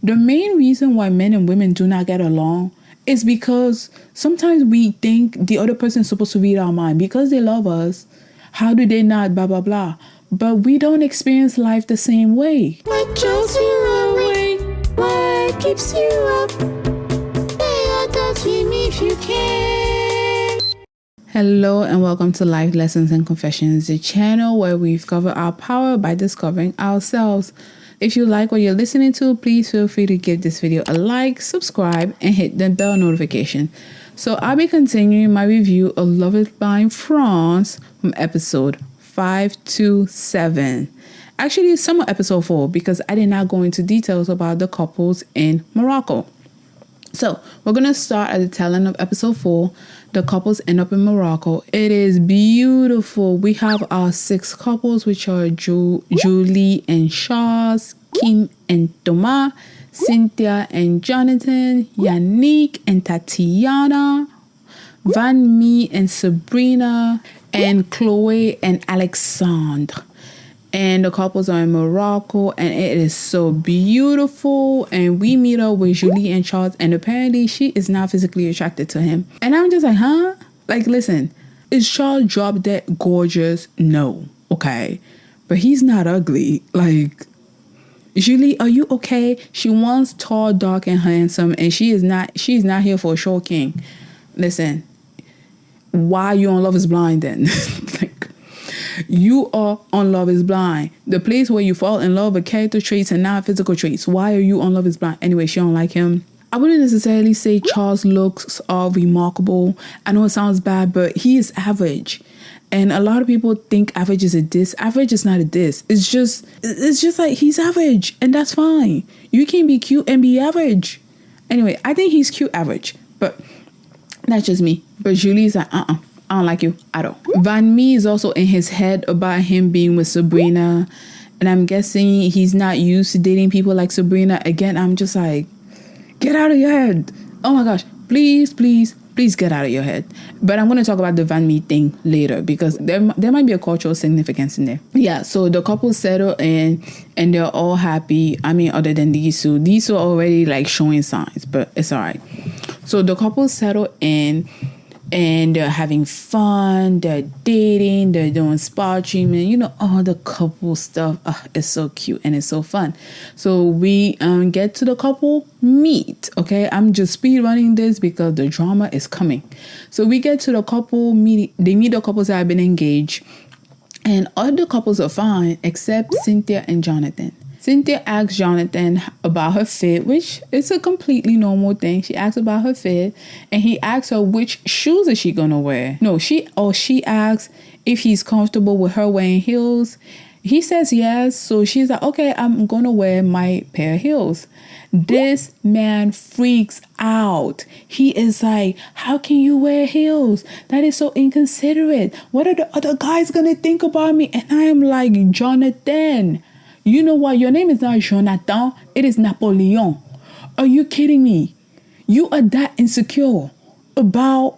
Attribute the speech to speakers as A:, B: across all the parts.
A: The main reason why men and women do not get along is because sometimes we think the other person is supposed to read our mind because they love us. How do they not? Blah, blah, blah. But we don't experience life the same way.
B: What draws you away? What keeps you up? Stay out, touch me if you can.
A: Hello and welcome to Life Lessons and Confessions, the channel where we discover our power by discovering ourselves. If you like what you're listening to, please feel free to give this video a like, subscribe, and hit the bell notification. So I'll be continuing my review of Love is Blind France from episode 5 to 7. Actually, some of episode 4 because I did not go into details about the couples in Morocco. So we're going to start at the tail end of episode 4. The couples end up in Morocco. It is beautiful. We have our 6 couples, which are Julie and Charles, Kim and Thomas, Cynthia and Jonathan, Yannick and Tatiana, Van Mee and Sabrina, and Chloe and Alexandre. And the couples are in Morocco, and it is so beautiful. And we meet up with Julie and Charles, and apparently she is not physically attracted to him. And I'm just like, huh? Like, listen, is Charles drop dead gorgeous? No. Okay. But he's not ugly. Like, Julie, are you okay? She wants tall, dark, and handsome, and she's not here for a short king. Listen, why are you on Love is Blind then? Like, you are on Love is Blind, the place where you fall in love with character traits and not physical traits. Why are you on Love is Blind? Anyway, she don't like him. I wouldn't necessarily say Charles' looks are remarkable. I know it sounds bad, but he is average. And a lot of people think average is a diss. Average is not a diss. It's just like he's average, and that's fine. You can be cute and be average. Anyway, I think he's cute average, but that's just me. But Julie's like, I don't like you at all. Van Mee is also in his head about him being with Sabrina. And I'm guessing he's not used to dating people like Sabrina. Again, I'm just like, get out of your head. Oh my gosh. Please, please, please get out of your head. But I'm going to talk about the Van Mee thing later because there might be a cultural significance in there. Yeah, so the couple settle in and they're all happy. I mean, other than these two. These two are already like showing signs, but it's all right. So the couple settle in. And they're having fun, they're dating, they're doing spa treatment, you know, all the couple stuff. It's so cute and it's so fun. So we get to the couple meet, okay? I'm just speed running this because the drama is coming. So we get to the couple meet. They meet the couples that have been engaged. And all the couples are fine except Cynthia and Jonathan. Cynthia asks Jonathan about her fit, which is a completely normal thing. She asks about her fit, and he asks her which shoes is she gonna wear. No, she asks if he's comfortable with her wearing heels. He says yes, so she's like, okay, I'm gonna wear my pair of heels. This man freaks out. He is like, how can you wear heels? That is so inconsiderate. What are the other guys gonna think about me? And I am like, Jonathan, you know what? Your name is not Jonathan. It is Napoleon. Are you kidding me? You are that insecure about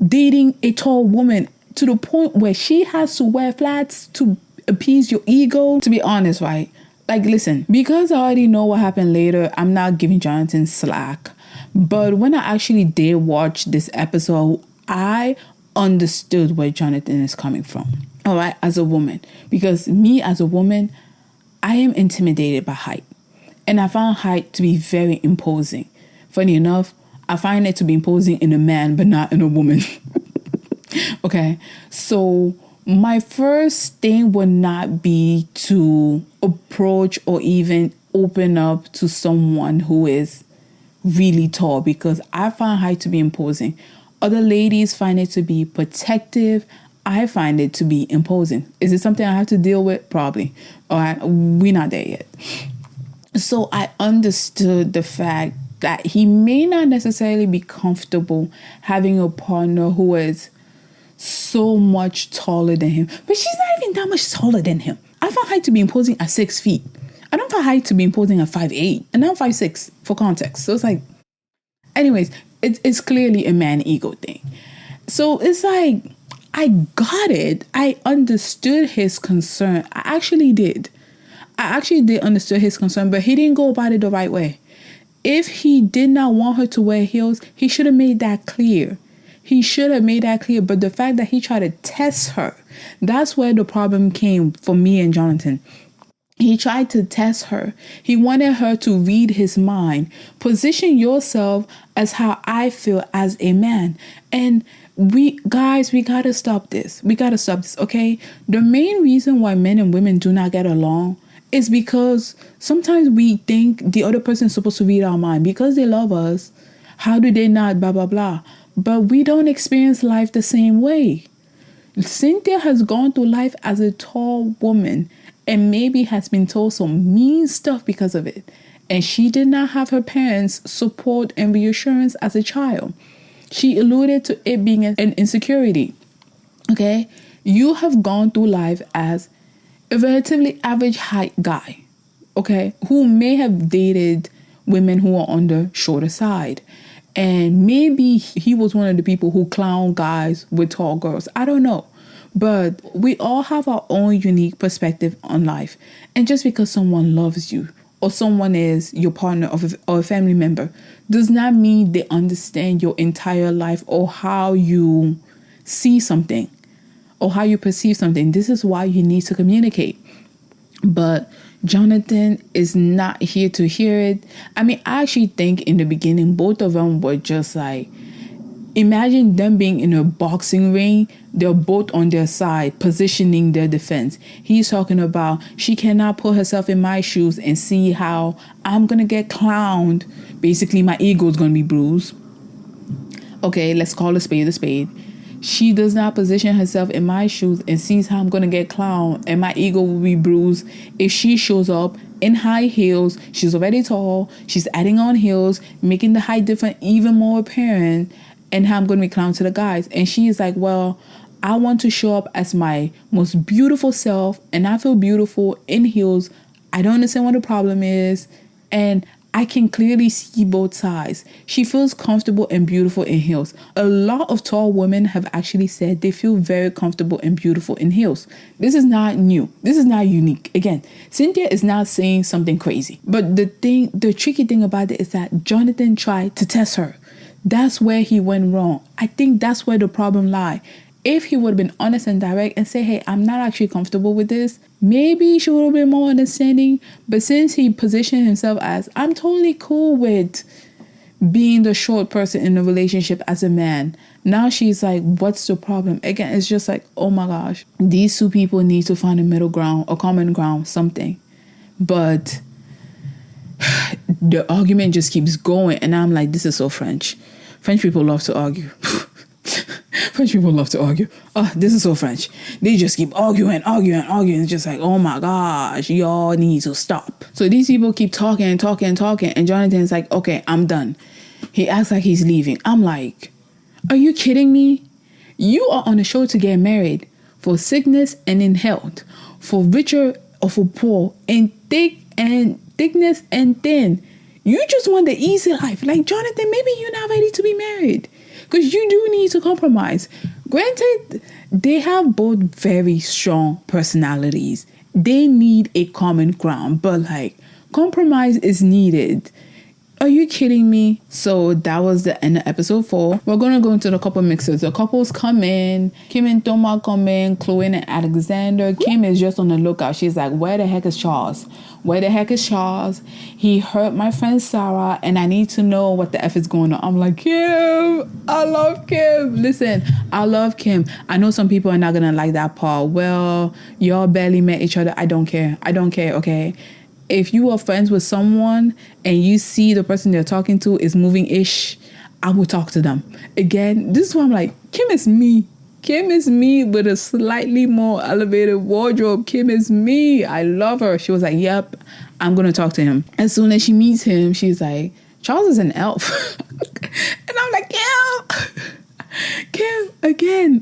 A: dating a tall woman to the point where she has to wear flats to appease your ego. To be honest, right? Like, listen, because I already know what happened later, I'm not giving Jonathan slack. But when I actually did watch this episode, I understood where Jonathan is coming from. All right, as a woman. Because me as a woman, I am intimidated by height. And I found height to be very imposing. Funny enough, I find it to be imposing in a man, but not in a woman. Okay. So my first thing would not be to approach or even open up to someone who is really tall because I find height to be imposing. Other ladies find it to be protective. I find it to be imposing. Is it something I have to deal with? Probably. All right, we're not there yet. So I understood the fact that he may not necessarily be comfortable having a partner who is so much taller than him. But she's not even that much taller than him. I find height to be imposing at 6 feet. I don't find height to be imposing at 5'8". And I'm 5'6", for context. So it's like, anyways, it's clearly a man ego thing. So it's like, I got it. I understood his concern. I actually did understand his concern, but he didn't go about it the right way. If he did not want her to wear heels, he should have made that clear. He should have made that clear. But the fact that he tried to test her, that's where the problem came for me and Jonathan. He tried to test her. He wanted her to read his mind. Position yourself as how I feel as a man. And we gotta stop this. We gotta stop this, okay? The main reason why men and women do not get along is because sometimes we think the other person is supposed to read our mind. Because they love us, how do they not, blah, blah, blah. But we don't experience life the same way. Cynthia has gone through life as a tall woman and maybe has been told some mean stuff because of it. And she did not have her parents' support and reassurance as a child. She alluded to it being an insecurity. Okay? You have gone through life as a relatively average height guy, okay, who may have dated women who are on the shorter side. And maybe he was one of the people who clown guys with tall girls. I don't know. But we all have our own unique perspective on life. And just because someone loves you or someone is your partner or a family member does not mean they understand your entire life or how you see something or how you perceive something. This is why you need to communicate. But Jonathan is not here to hear it. I mean, I actually think in the beginning, both of them were just like, imagine them being in a boxing ring. They're both on their side, positioning their defense. He's talking about, she cannot put herself in my shoes and see how I'm going to get clowned. Basically, my ego is going to be bruised. Okay, let's call a spade a spade. She does not position herself in my shoes and sees how I'm going to get clowned and my ego will be bruised if she shows up in high heels. She's already tall. She's adding on heels, making the height difference even more apparent, and how I'm going to be clowned to the guys. And she is like, well, I want to show up as my most beautiful self and I feel beautiful in heels. I don't understand what the problem is. And I can clearly see both sides. She feels comfortable and beautiful in heels. A lot of tall women have actually said they feel very comfortable and beautiful in heels. This is not new. This is not unique. Again, Cynthia is not saying something crazy. But the tricky thing about it is that Jonathan tried to test her. That's where he went wrong. I think that's where the problem lies. If he would have been honest and direct and say, hey, I'm not actually comfortable with this, maybe she would have been more understanding. But since he positioned himself as, I'm totally cool with being the short person in the relationship as a man, now she's like, what's the problem? Again, it's just like, oh my gosh, these two people need to find a middle ground, a common ground, something. But the argument just keeps going. And I'm like, this is so French. French people love to argue. French people love to argue. Oh, this is so French. They just keep arguing. It's just like, oh my gosh, y'all need to stop. So these people keep talking. And Jonathan's like, okay, I'm done. He acts like he's leaving. I'm like, are you kidding me? You are on a show to get married for sickness and in health, for richer or for poor, in thickness and thin. You just want the easy life. Like, Jonathan, maybe you're not ready to be married. Because you do need to compromise. Granted, they have both very strong personalities. They need a common ground. But like, compromise is needed. Are you kidding me? So that was the end of episode 4. We're going to go into the couple mixers. The couples come in. Kim and Toma come in. Chloe and Alexander. Kim is just on the lookout. She's like, where the heck is Charles? Where the heck is Charles? He hurt my friend Sarah and I need to know what the F is going on. I'm like, Kim, I love Kim. Listen, I love Kim. I know some people are not going to like that part. Well, y'all barely met each other. I don't care, okay? If you are friends with someone and you see the person they're talking to is moving-ish, I will talk to them. Again, this is why I'm like, Kim is me. Kim is me with a slightly more elevated wardrobe. Kim is me. I love her. She was like, yep, I'm going to talk to him. As soon as she meets him, she's like, Charles is an elf. And I'm like, Kim, again.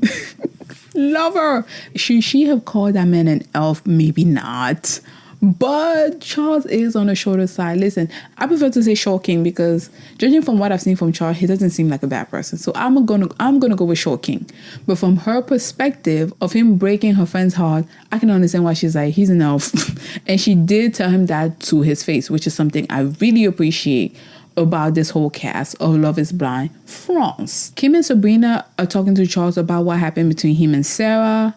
A: Love her. Should she have called that man an elf? Maybe not. But Charles is on the shorter side. Listen, I prefer to say short king because judging from what I've seen from Charles, he doesn't seem like a bad person. So I'm gonna go with short king. But from her perspective of him breaking her friend's heart, I can understand why she's like, he's an elf. And she did tell him that to his face, which is something I really appreciate. about this whole cast of Love is Blind France. Kim and Sabrina are talking to Charles about what happened between him and Sarah.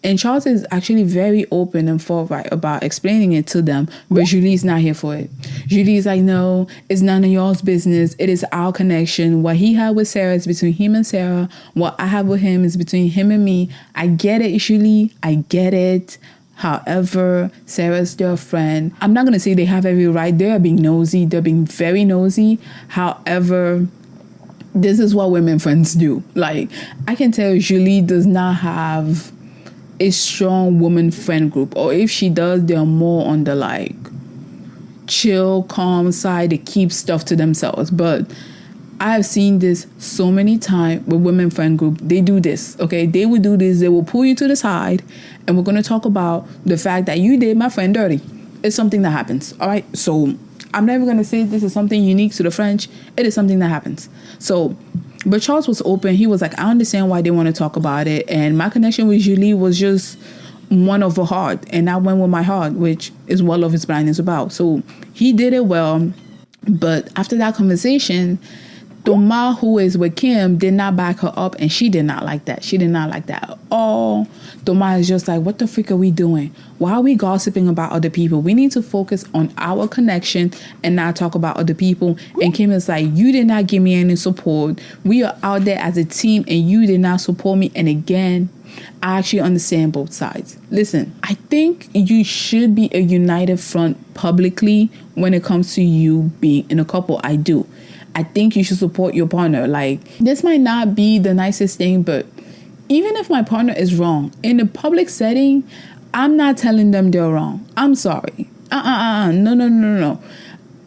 A: And Charles is actually very open and forthright about explaining it to them, but Julie's not here for it. Julie's like, no, it's none of y'all's business. It is our connection. What he had with Sarah is between him and Sarah. What I have with him is between him and me. I get it, Julie. I get it. However, Sarah's their friend. I'm not going to say they have every right. They're being nosy. They're being very nosy. However, this is what women friends do. Like, I can tell Julie does not have a strong woman friend group, or if she does, they're more on the like chill, calm side. They keep stuff to themselves. But I have seen this so many times with women friend group. They do this, okay? They will do this. They will pull you to the side, and we're going to talk about the fact that you did my friend dirty. It's something that happens, all right? So I'm never going to say this is something unique to the French. It is something that happens. So, but Charles was open. He was like, I understand why they want to talk about it. And my connection with Julie was just one of a heart. And I went with my heart, which is what Love is Blind is about. So he did it well. But after that conversation, Thomas, who is with Kim, did not back her up. And she did not like that. She did not like that at all. Thomas is just like, what the freak are we doing? Why are we gossiping about other people? We need to focus on our connection and not talk about other people. And Kim is like, you did not give me any support. We are out there as a team and you did not support me. And again, I actually understand both sides. Listen, I think you should be a united front publicly when it comes to you being in a couple. I do. I think you should support your partner. Like, this might not be the nicest thing, but even if my partner is wrong, in a public setting, I'm not telling them they're wrong. I'm sorry. No.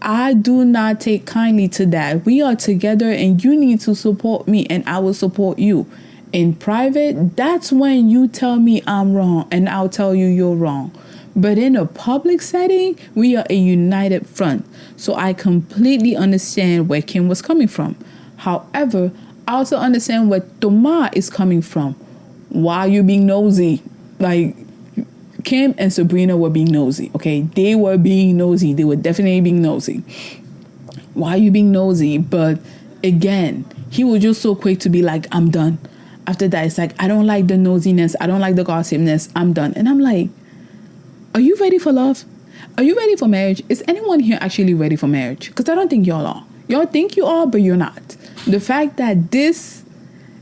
A: I do not take kindly to that. We are together and you need to support me and I will support you. In private, that's when you tell me I'm wrong and I'll tell you you're wrong. But in a public setting, we are a united front. So I completely understand where Kim was coming from. However, I also understand where Thomas is coming from. Why are you being nosy? Like, Kim and Sabrina were being nosy, okay? They were being nosy. They were definitely being nosy. Why are you being nosy? But again, he was just so quick to be like, I'm done. After that, it's like, I don't like the nosiness. I don't like the gossipness. I'm done. And I'm like, are you ready for love? Are you ready for marriage? Is anyone here actually ready for marriage? Because I don't think y'all are. Y'all think you are, but you're not. The fact that this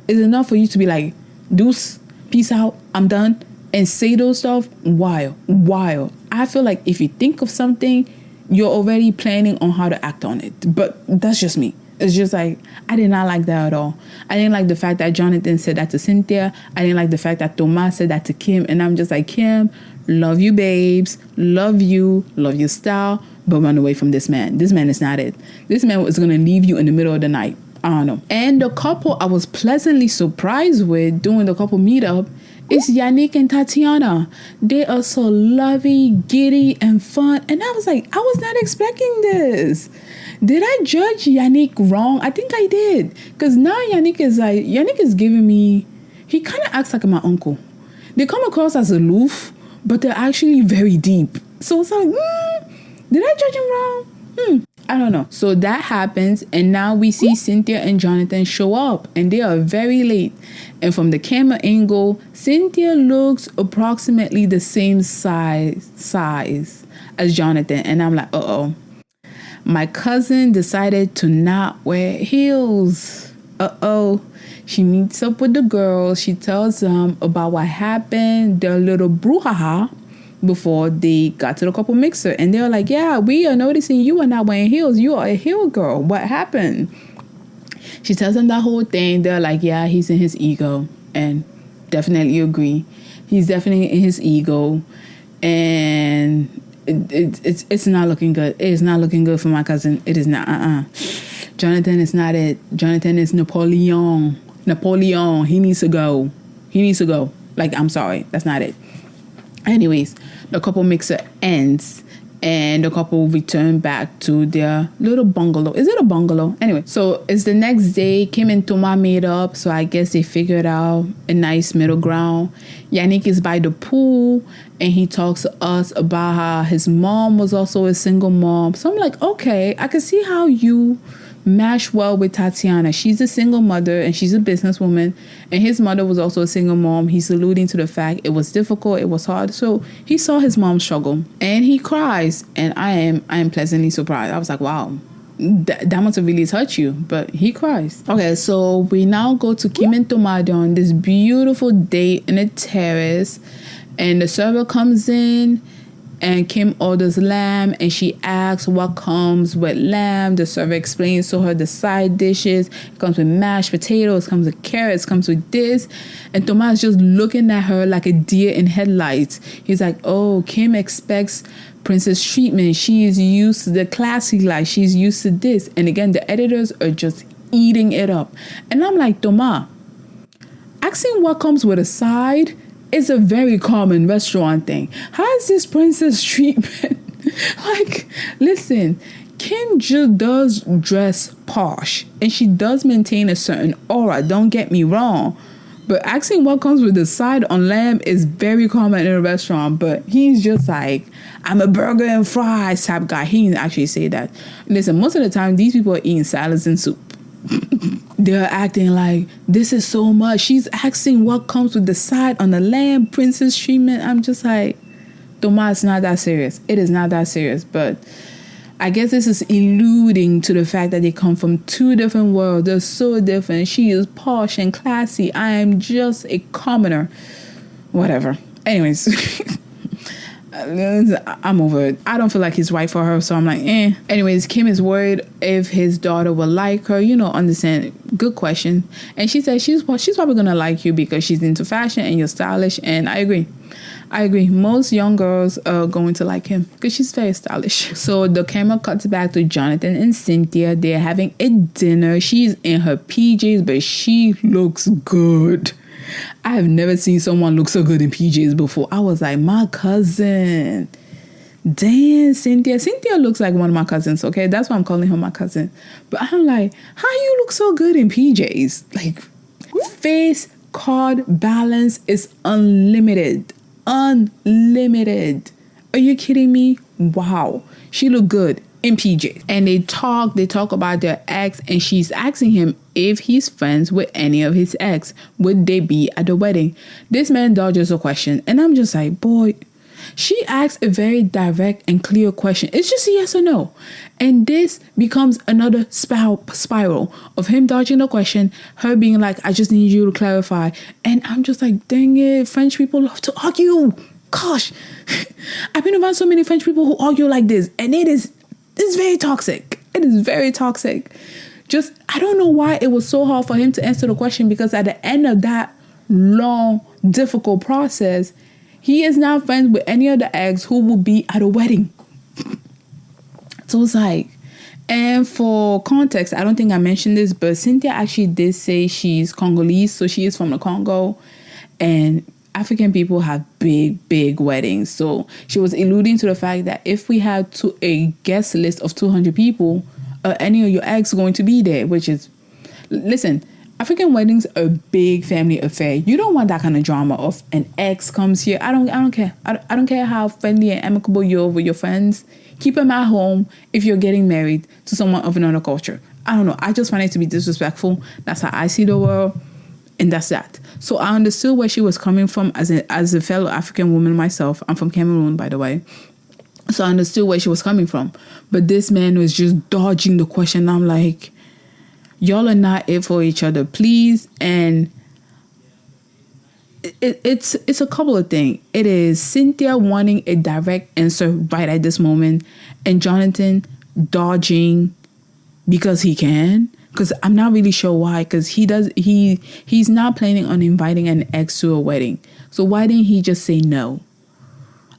A: is enough for you to be like, deuce, peace out, I'm done, and say those stuff, wild. I feel like if you think of something, you're already planning on how to act on it. But that's just me. It's just like, I did not like that at all. I didn't like the fact that Jonathan said that to Cynthia. I didn't like the fact that Thomas said that to Kim. And I'm just like, Kim, love you, babes. Love your style. But run away from this man. This man is not it. This man was going to leave you in the middle of the night. I don't know. And the couple I was pleasantly surprised with doing the couple meetup is Yannick and Tatiana. They are so lovey, giddy, and fun. And I was like, I was not expecting this. Did I judge Yannick wrong? I think I did. Because now Yannick is giving me, he kind of acts like my uncle. They come across as aloof, but they're actually very deep. So it's like, did I judge him wrong? I don't know. So that happens, and now we see Cynthia and Jonathan show up, and they are very late. And from the camera angle, Cynthia looks approximately the same size as Jonathan. And I'm like, uh-oh. My cousin decided to not wear heels. Uh-oh. She meets up with the girls. She tells them about what happened, their little brouhaha, before they got to the couple mixer. And they're like, yeah, we are noticing you are not wearing heels. You are a heel girl. What happened? She tells them that whole thing. They're like, yeah, he's in his ego. And definitely agree. He's definitely in his ego. And it's not looking good. It is not looking good for my cousin. It is not. Jonathan is not it. Jonathan is Napoleon. He needs to go. Like, I'm sorry. That's not it. Anyways, the couple mixer ends, and the couple returned back to their little bungalow. Is it a bungalow? Anyway, so it's the next day. Kim and Thomas made up, so I guess they figured out a nice middle ground. Yannick is by the pool, and he talks to us about how his mom was also a single mom. So I'm like, okay, I can see how you mash well with Tatiana. She's a single mother and she's a businesswoman, and his mother was also a single mom. He's alluding to the fact it was difficult, it was hard. So he saw his mom struggle and he cries, and I am pleasantly surprised. I was like, wow, that must have really touched you. But he cries. Okay, so we now go to Kim and Tomado on this beautiful date in a terrace, and the server comes in and Kim orders lamb, and she asks what comes with lamb. The server explains to her the side dishes. It comes with mashed potatoes, comes with carrots, comes with this. And Thomas just looking at her like a deer in headlights. He's like, oh, Kim expects princess treatment. She is used to the classy life. She's used to this. And again, the editors are just eating it up. And I'm like, Thomas, asking what comes with a side is a very common restaurant thing. How is this princess treatment? Like, listen, Kim just does dress posh and she does maintain a certain aura. Don't get me wrong. But asking what comes with the side on lamb is very common in a restaurant. But he's just like, I'm a burger and fries type guy. He didn't actually say that. Listen, most of the time, these people are eating salads and soup. They're acting like this is so much. She's asking what comes with the side on the lamb, princess treatment. I'm just like, Thomas, it's not that serious. It is not that serious. But I guess this is alluding to the fact that they come from two different worlds. They're so different. She is posh and classy. I am just a commoner. Whatever. Anyways. I'm over it. I don't feel like he's right for her, so I'm like, eh. Anyways, Kim is worried if his daughter will like her. Understand. Good question. And she said she's probably gonna like you because she's into fashion and you're stylish. And I agree. Most young girls are going to like him because she's very stylish. So the camera cuts back to Jonathan and Cynthia. They're having a dinner. She's in her PJs, but she looks good. I have never seen someone look so good in PJs before. I was like, my cousin. Damn, Cynthia. Cynthia looks like one of my cousins, okay? That's why I'm calling her my cousin. But I'm like, how you look so good in PJs? Like, face card balance is unlimited. Unlimited. Are you kidding me? Wow. She looked good in PJs. And they talk about their ex, and she's asking him if he's friends with any of his ex. Would they be at the wedding? This man dodges a question, and I'm just like, boy. She asks a very direct and clear question. It's just a yes or no. And this becomes another spiral of him dodging the question, her being like, I just need you to clarify. And I'm just like, dang it, French people love to argue. Gosh, I've been around so many French people who argue like this, and it's very toxic. It is very toxic. Just, I don't know why it was so hard for him to answer the question, because at the end of that long, difficult process, he is now friends with any of the ex who will be at a wedding. So it's like, and for context, I don't think I mentioned this, but Cynthia actually did say she's Congolese, so she is from the Congo, and African people have big weddings. So she was alluding to the fact that if we had a guest list of 200 people, any of your ex going to be there, which is, listen, African weddings are a big family affair. You don't want that kind of drama of an ex comes here. I don't care. I don't care how friendly and amicable you are with your friends. Keep them at home if you're getting married to someone of another culture. I don't know. I just find it to be disrespectful. That's how I see the world. And that's that. So I understood where she was coming from as a fellow African woman myself. I'm from Cameroon, by the way. So I understood where she was coming from. But this man was just dodging the question. I'm like, y'all are not it for each other, please. And it's a couple of things. It is Cynthia wanting a direct answer right at this moment, and Jonathan dodging because he can. Because I'm not really sure why. Because he's not planning on inviting an ex to a wedding. So why didn't he just say no?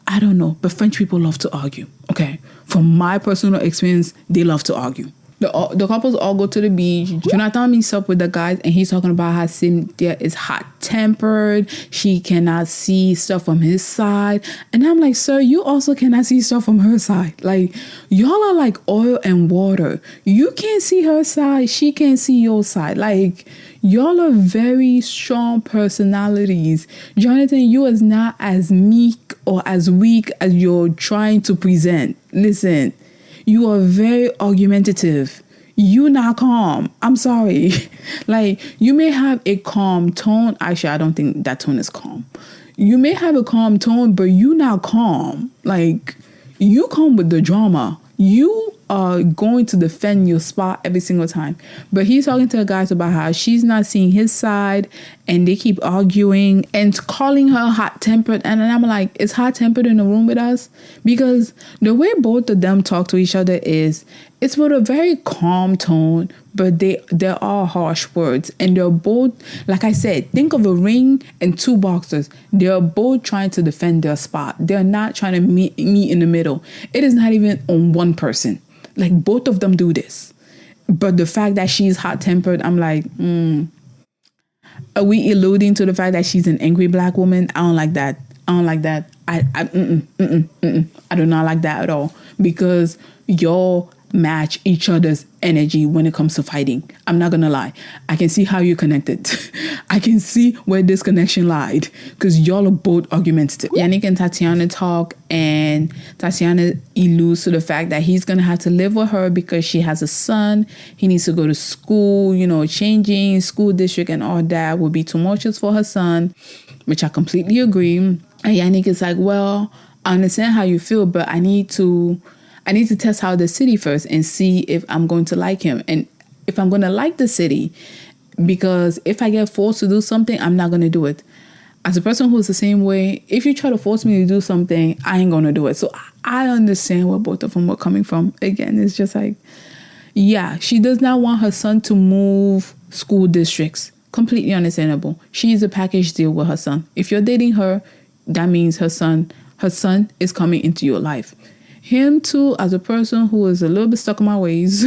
A: I don't know. But French people love to argue. Okay. From my personal experience, they love to argue. The couples all go to the beach. Jonathan meets up with the guys, and he's talking about how Cynthia is hot-tempered. She cannot see stuff from his side. And I'm like, sir, you also cannot see stuff from her side. Like, y'all are like oil and water. You can't see her side. She can't see your side. Like, y'all are very strong personalities. Jonathan, you is not as meek or as weak as you're trying to present. Listen. You are very argumentative. You not calm. I'm sorry. Like, you may have a calm tone. Actually, I don't think that tone is calm. You may have a calm tone, but you not calm. Like, you come with the drama. You are going to defend your spot every single time. But he's talking to the guys about how she's not seeing his side, and they keep arguing and calling her hot-tempered. And I'm like, is hot-tempered in the room with us? Because the way both of them talk to each other is, it's with a very calm tone, but there are harsh words. And they're both, like I said, think of a ring and two boxers. They're both trying to defend their spot. They're not trying to meet in the middle. It is not even on one person. Like, both of them do this. But the fact that she's hot-tempered, I'm like, are we alluding to the fact that she's an angry black woman? I don't like that. I don't like that. I do not like that at all. Because y'all match each other's energy when it comes to fighting. I'm not gonna lie. I can see how you're connected. I can see where this connection lied, because y'all are both argumentative. Yannick and Tatiana talk, and Tatiana alludes to the fact that he's gonna have to live with her because she has a son. He needs to go to school, changing school district and all that will be tumultuous for her son, which I completely agree. And Yannick is like, well, I understand how you feel, but I need to test out the city first and see if I'm going to like him and if I'm going to like the city, because if I get forced to do something, I'm not going to do it. As a person who's the same way, if you try to force me to do something, I ain't going to do it. So I understand where both of them were coming from. Again, it's just like, yeah, she does not want her son to move school districts. Completely understandable. She's a package deal with her son. If you're dating her, that means her son is coming into your life. Him too, as a person who is a little bit stuck in my ways,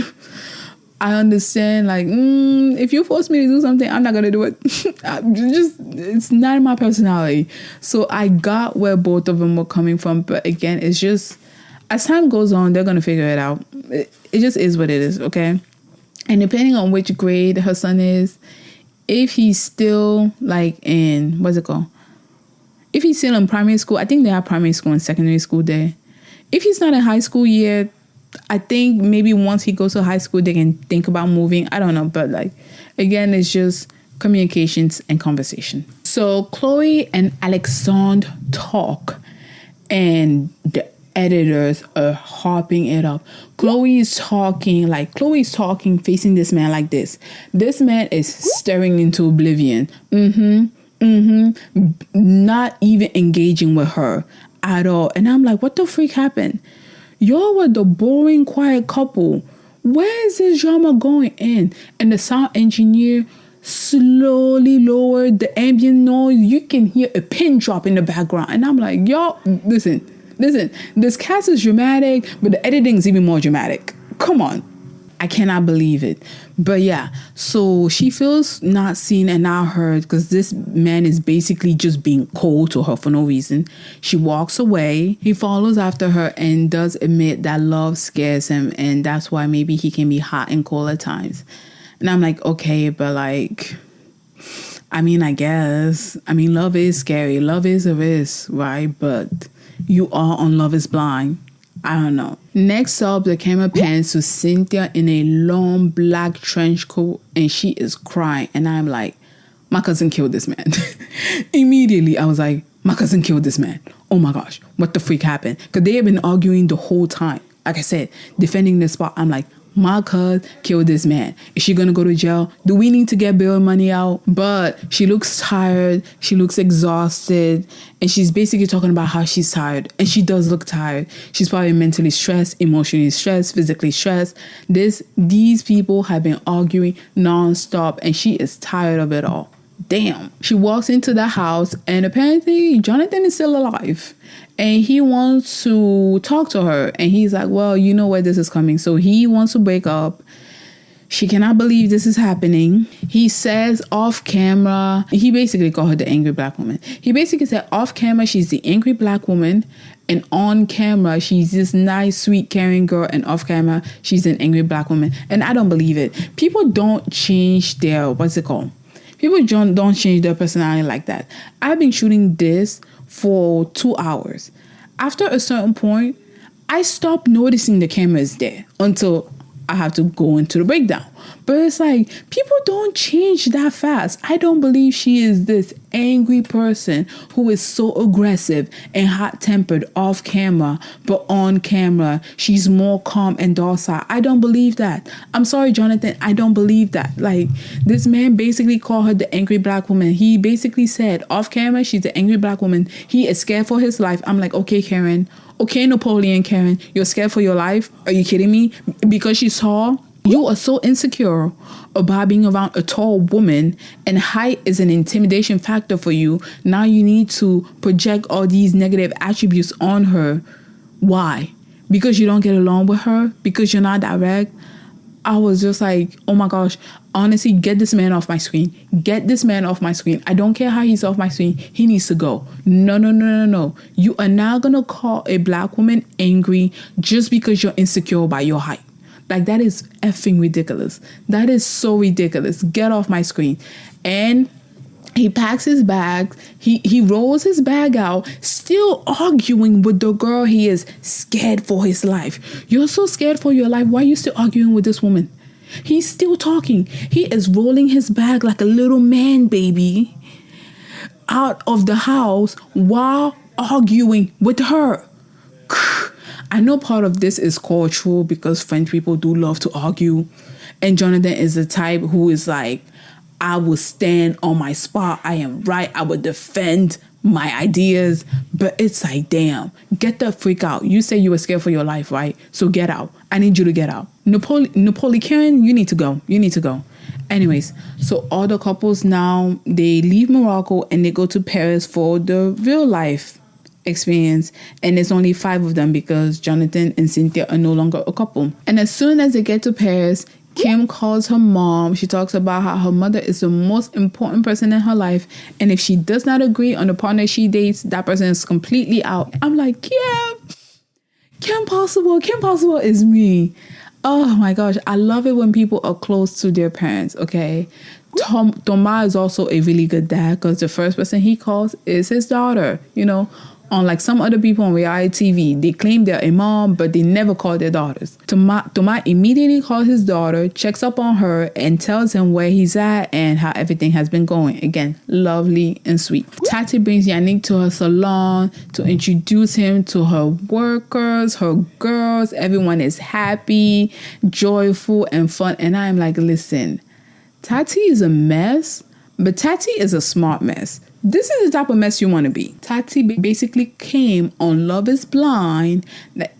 A: I understand, like, if you force me to do something, I'm not going to do it. It's not in my personality. So I got where both of them were coming from. But again, it's just, as time goes on, they're going to figure it out. It just is what it is, okay? And depending on which grade her son is, if he's still like in, what's it called? If he's still in primary school, I think they have primary school and secondary school there. If he's not in high school yet, I think maybe once he goes to high school, they can think about moving. I don't know. But like, again, it's just communications and conversation. So Chloe and Alexandre talk, and the editors are harping it up. Chloe's talking facing this man like this. This man is staring into oblivion. Not even engaging with her at all. And I'm like, what the freak happened? Y'all were the boring, quiet couple. Where is this drama going in? And the sound engineer slowly lowered the ambient noise. You can hear a pin drop in the background. And I'm like, y'all, listen. This cast is dramatic, but the editing is even more dramatic. Come on. I cannot believe it. But yeah, so she feels not seen and not heard because this man is basically just being cold to her for no reason. She walks away. He follows after her and does admit that love scares him, and that's why maybe he can be hot and cold at times. And I'm like, okay, but like, I guess. Love is scary. Love is a risk, right? But you are on Love is Blind. I don't know. Next up, the camera pans to Cynthia in a long black trench coat, and she is crying. And I'm like, my cousin killed this man. Immediately, I was like, my cousin killed this man. Oh my gosh, what the freak happened? Because they have been arguing the whole time. Like I said, defending the spot. I'm like, my cousin killed this man. Is she going to go to jail? Do we need to get bail money out? But she looks tired. She looks exhausted. And she's basically talking about how she's tired. And she does look tired. She's probably mentally stressed, emotionally stressed, physically stressed. These people have been arguing nonstop. And she is tired of it all. Damn. She walks into the house and apparently Jonathan is still alive. And he wants to talk to her. And he's like, well, you know where this is coming. So he wants to break up. She cannot believe this is happening. He says off camera, he basically called her the angry black woman. He basically said off camera, she's the angry black woman. And on camera, she's this nice, sweet, caring girl. And off camera, she's an angry black woman. And I don't believe it. People don't change their, People don't change their personality like that. I've been shooting this for 2 hours. After a certain point, I stopped noticing the camera is there until I have to go into the breakdown. But it's like, people don't change that fast. I don't believe she is this angry person who is so aggressive and hot-tempered off camera, but on camera, she's more calm and docile. I don't believe that. I'm sorry, Jonathan, I don't believe that. Like, this man basically called her the angry black woman. He basically said, off camera, she's the angry black woman. He is scared for his life. I'm like, okay, Karen. Okay, Napoleon, Karen, you're scared for your life? Are you kidding me? Because she's tall? You are so insecure about being around a tall woman, and height is an intimidation factor for you. Now you need to project all these negative attributes on her. Why? Because you don't get along with her? Because you're not direct? I was just like, oh my gosh, honestly, get this man off my screen. Get this man off my screen. I don't care how he's off my screen. He needs to go. No. You are not going to call a black woman angry just because you're insecure by your height. Like, that is effing ridiculous. That is so ridiculous. Get off my screen. And he packs his bag. He rolls his bag out, still arguing with the girl. He is scared for his life. You're so scared for your life. Why are you still arguing with this woman? He's still talking. He is rolling his bag like a little man baby out of the house while arguing with her. I know part of this is cultural because French people do love to argue. And Jonathan is the type who is like, I will stand on my spot. I am right. I will defend my ideas. But it's like, damn, get the freak out. You say you were scared for your life, right? So get out. I need you to get out. Napoleon, you need to go. You need to go. Anyways, so all the couples now, they leave Morocco and they go to Paris for the real life experience. And there's only 5 of them because Jonathan and Cynthia are no longer a couple. And as soon as they get to Paris, Kim calls her mom. She talks about how her mother is the most important person in her life. And if she does not agree on the partner she dates, that person is completely out. I'm like, Kim Possible is me. Oh my gosh. I love it when people are close to their parents, okay? Thomas is also a really good dad because the first person he calls is his daughter, you know? Unlike some other people on reality TV, they claim they're a mom, but they never call their daughters. Thomas immediately calls his daughter, checks up on her, and tells him where he's at and how everything has been going. Again, lovely and sweet. Tati brings Yannick to her salon to introduce him to her workers, her girls. Everyone is happy, joyful, and fun. And I'm like, listen, Tati is a mess, but Tati is a smart mess. This is the type of mess you want to be. Tati basically came on Love is Blind,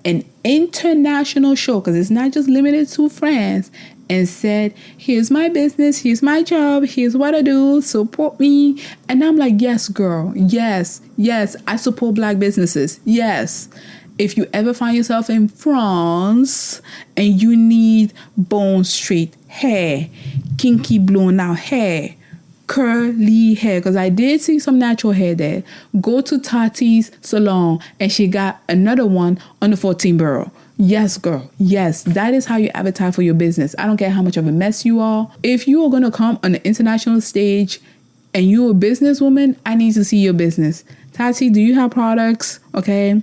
A: an international show, because it's not just limited to France, and said, here's my business, here's my job, here's what I do, support me. And I'm like, yes, girl, yes, I support black businesses, yes. If you ever find yourself in France and you need bone straight hair, kinky blown out hair, curly hair, because I did see some natural hair there, go to Tati's salon and she got another one on the 14 borough. Yes, girl. Yes, that is how you advertise for your business. I don't care how much of a mess you are. If you are going to come on the international stage and you're a businesswoman, I need to see your business. Tati, do you have products? Okay.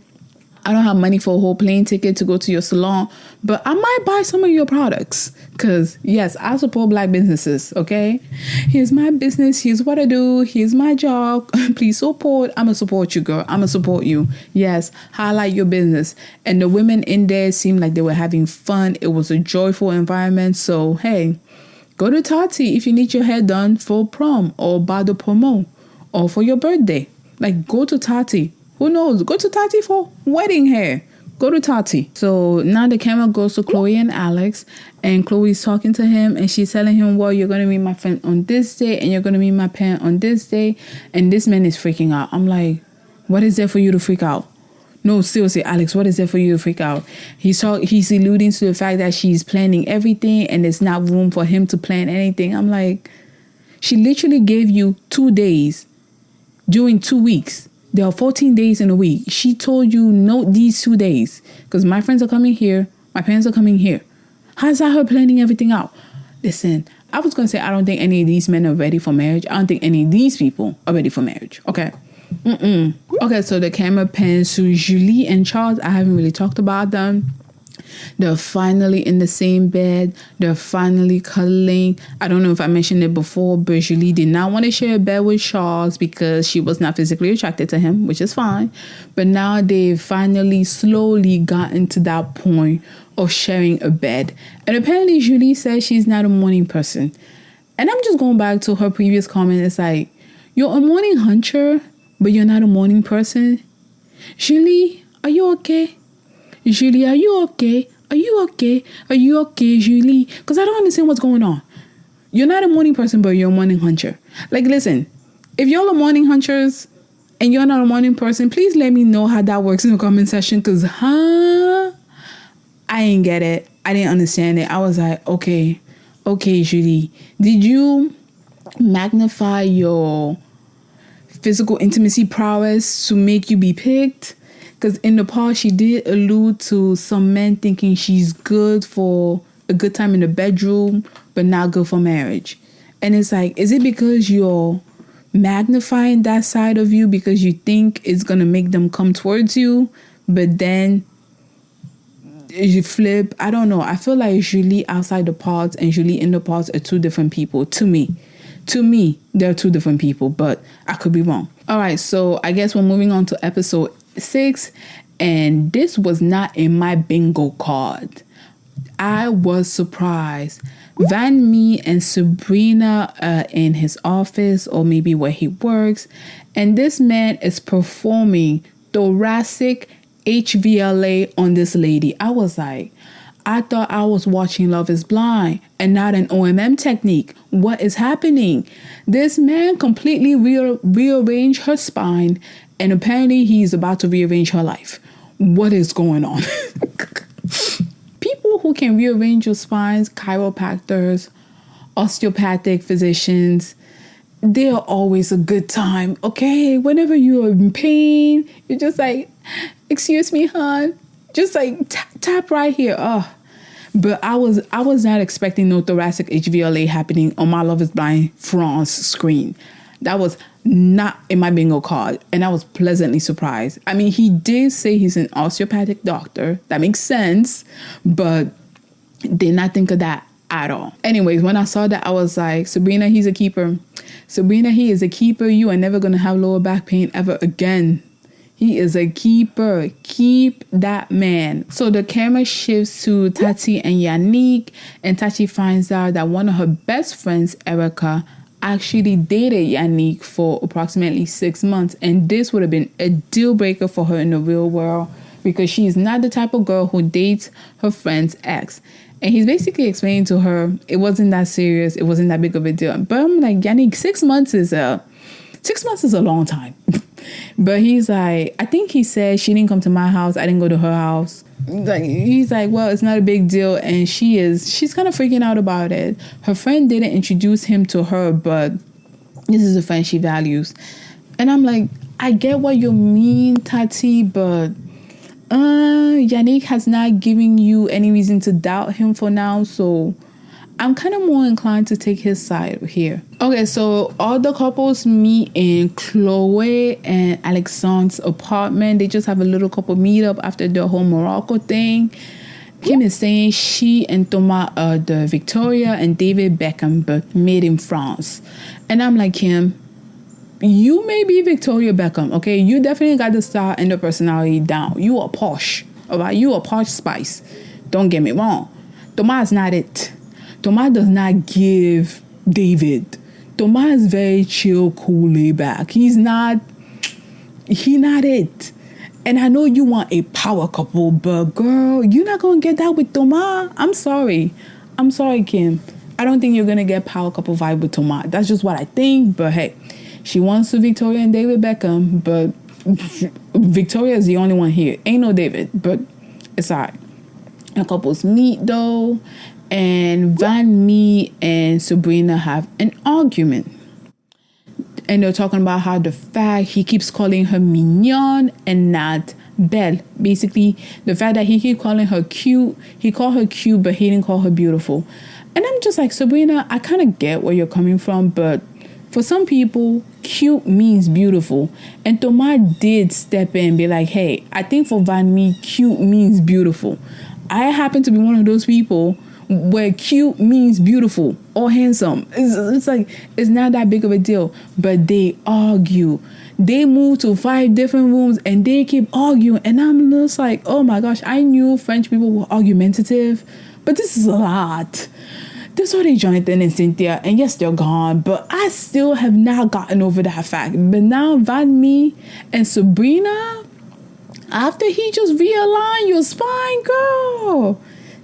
A: I don't have money for a whole plane ticket to go to your salon, but I might buy some of your products because, yes, I support black businesses, okay? Here's my business. Here's what I do. Here's my job. Please support. I'm going to support you, girl. I'm going to support you. Yes, highlight your business. And the women in there seemed like they were having fun. It was a joyful environment. So, hey, go to Tati if you need your hair done for prom or by the promo or for your birthday. Like, go to Tati. Who knows? Go to Tati for wedding hair. Go to Tati. So now the camera goes to Chloe and Alex. And Chloe's talking to him. And she's telling him, well, you're going to meet my friend on this day. And you're going to meet my parent on this day. And this man is freaking out. I'm like, what is there for you to freak out? No, seriously, Alex, what is it for you to freak out? He's alluding to the fact that she's planning everything and there's not room for him to plan anything. I'm like, she literally gave you 2 days during 2 weeks. There are 14 days in a week. She told you, no, these 2 days. Because my friends are coming here. My parents are coming here. How's that her planning everything out? Listen, I was going to say, I don't think any of these men are ready for marriage. I don't think any of these people are ready for marriage. Okay. Okay, so the camera pans to Julie and Charles. I haven't really talked about them. They're finally in the same bed. They're finally cuddling. I don't know if I mentioned it before, but Julie did not want to share a bed with Charles because she was not physically attracted to him, which is fine. But now they've finally slowly gotten to that point of sharing a bed. And apparently Julie says she's not a morning person. And I'm just going back to her previous comment. It's like, you're a morning hunter, but you're not a morning person. Julie, are you okay? Julie, are you okay? Are you okay? Are you okay, Julie? Because I don't understand what's going on. You're not a morning person, but you're a morning hunter. Like, listen, if y'all are morning hunters and you're not a morning person, please let me know how that works in the comment section. Because, I ain't get it. I didn't understand it. I was like, okay, Julie. Did you magnify your physical intimacy prowess to make you be picked? Because in the past, she did allude to some men thinking she's good for a good time in the bedroom, but not good for marriage. And it's like, is it because you're magnifying that side of you because you think it's going to make them come towards you, but then you flip? I don't know. I feel like Julie outside the pods and Julie in the pods are two different people to me. To me, they're two different people, but I could be wrong. All right, so I guess we're moving on to episode 6, and this was not in my bingo card. I was surprised. Van Mee and Sabrina are in his office or maybe where he works, and this man is performing thoracic HVLA on this lady. I was like, I thought I was watching Love is Blind and not an OMM technique. What is happening? This man completely rearranged her spine, and apparently he's about to rearrange her life. What is going on? People who can rearrange your spines, chiropractors, osteopathic physicians, they're always a good time, okay? Whenever you're in pain, you're just like, excuse me, hon. Just like tap right here. Oh, but I was not expecting no thoracic HVLA happening on my Love is Blind France screen. That was not in my bingo card, and I was pleasantly surprised. I mean, he did say he's an osteopathic doctor. That makes sense, but did not think of that at all. Anyways, when I saw that, I was like, Sabrina, he's a keeper. Sabrina, he is a keeper. You are never gonna have lower back pain ever again. He is a keeper. Keep that man. So the camera shifts to Tati and Yannick, and Tati finds out that one of her best friends, Erica, actually dated Yannick for approximately 6 months. And this would have been a deal breaker for her in the real world because she is not the type of girl who dates her friend's ex. And he's basically explaining to her it wasn't that serious. It wasn't that big of a deal. But I'm like, Yannick, 6 months is a long time. But he's like, I think he said she didn't come to my house. I didn't go to her house. Like, he's like, well, it's not a big deal. And she's kind of freaking out about it. Her friend didn't introduce him to her, but this is a friend she values. And I'm like, I get what you mean, Tati, but Yannick has not given you any reason to doubt him for now. So I'm kind of more inclined to take his side here. Okay, so all the couples meet in Chloe and Alexandre's apartment. They just have a little couple meetup after the whole Morocco thing. Kim is saying she and Thomas are the Victoria and David Beckham, but made in France. And I'm like, Kim, you may be Victoria Beckham, okay? You definitely got the style and the personality down. You are posh, all right? You are posh spice. Don't get me wrong. Thomas is not it. Thomas does not give David. Thomas is very chill, cool, laid back. He not it. And I know you want a power couple, but girl, you're not going to get that with Thomas. I'm sorry, Kim. I don't think you're going to get power couple vibe with Thomas. That's just what I think. But hey, she wants to Victoria and David Beckham, but Victoria is the only one here. Ain't no David, but it's alright. The couples meet though, and Van Mee and Sabrina have an argument. And they're talking about how the fact he keeps calling her mignon and not belle. Basically, the fact that he keep calling her cute. He called her cute, but he didn't call her beautiful. And I'm just like, Sabrina, I kind of get where you're coming from, but for some people, cute means beautiful. And Thomas did step in and be like, hey, I think for Van Mee, cute means beautiful. I happen to be one of those people where cute means beautiful or handsome. It's like, it's not that big of a deal. But they argue. They move to 5 different rooms and they keep arguing. And I'm just like, oh my gosh, I knew French people were argumentative, but this is a lot. This is Jonathan and Cynthia, and yes, they're gone, but I still have not gotten over that fact. But now Van Mee and Sabrina, after he just realigned your spine, girl,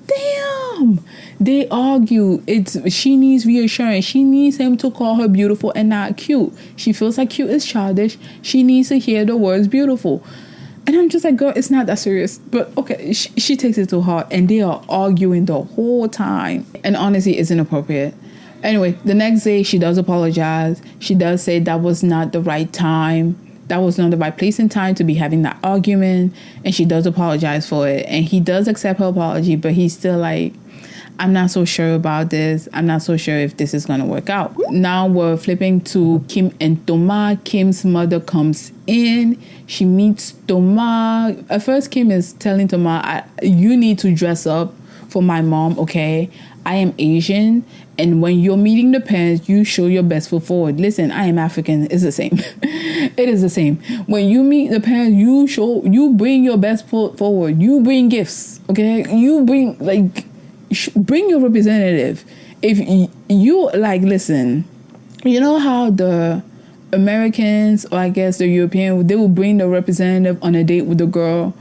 A: damn, they argue. She needs reassurance. She needs him to call her beautiful and not cute. She feels like cute is childish. She needs to hear the words beautiful. And I'm just like, girl, it's not that serious. But okay, she takes it to heart. And they are arguing the whole time. And honestly, it's inappropriate. Anyway, the next day, she does apologize. She does say that was not the right time. That was not the right place and time to be having that argument. And she does apologize for it. And he does accept her apology. But he's still like, I'm not so sure about this. I'm not so sure if this is going to work out. Now we're flipping to Kim and Thomas. Kim's mother comes in. She meets Thomas. At first, Kim is telling Thomas, you need to dress up for my mom, okay? I am Asian. And when you're meeting the parents, you show your best foot forward. Listen, I am African. It's the same. It is the same. When you meet the parents, you bring your best foot forward. You bring gifts, okay? You bring, bring your representative. If you listen, you know how the Americans, or I guess the European, they will bring the representative on a date with the girl.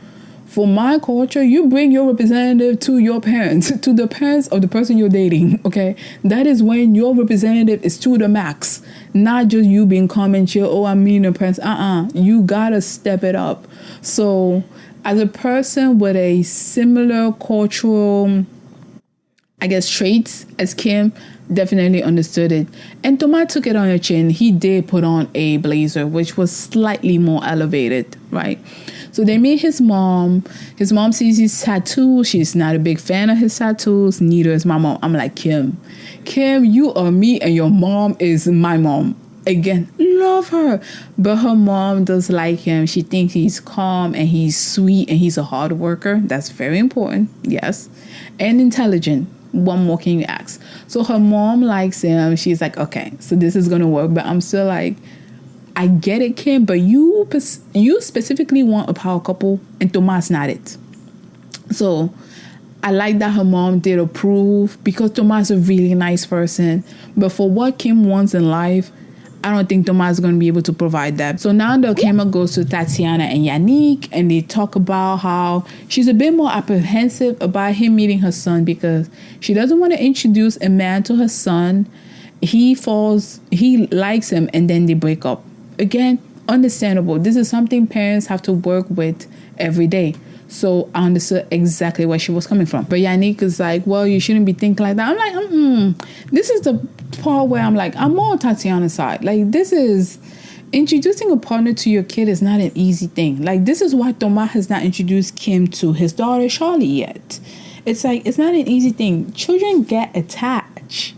A: For my culture, you bring your representative to your parents, to the parents of the person you're dating, okay? That is when your representative is to the max, not just you being calm and chill. Oh, I'm meeting the parents. You gotta step it up. So as a person with a similar cultural, I guess, traits as Kim, definitely understood it. And Thomas took it on the chin. He did put on a blazer, which was slightly more elevated, right? So they meet his mom. His mom sees his tattoos. She's not a big fan of his tattoos. Neither is my mom. I'm like, Kim, you are me and your mom is my mom. Again, love her. But her mom does like him. She thinks he's calm and he's sweet and he's a hard worker. That's very important. Yes. And intelligent. What more can you ask? So her mom likes him. She's like, okay, so this is going to work. But I'm still like, I get it, Kim, but you specifically want a power couple, and Thomas not it. So I like that her mom did approve, because Thomas is a really nice person. But for what Kim wants in life, I don't think Thomas is going to be able to provide that. So now the camera goes to Tatiana and Yannick, and they talk about how she's a bit more apprehensive about him meeting her son, because she doesn't want to introduce a man to her son. He likes him, and then they break up. Again, understandable. This is something parents have to work with every day. So I understood exactly where she was coming from. But Yannick is like, well, you shouldn't be thinking like that. I'm like, This is the part where I'm like, I'm more on Tatiana's side. Like, this is, introducing a partner to your kid is not an easy thing. Like, this is why Thomas has not introduced Kim to his daughter, Charlie, yet. It's like, it's not an easy thing. Children get attached.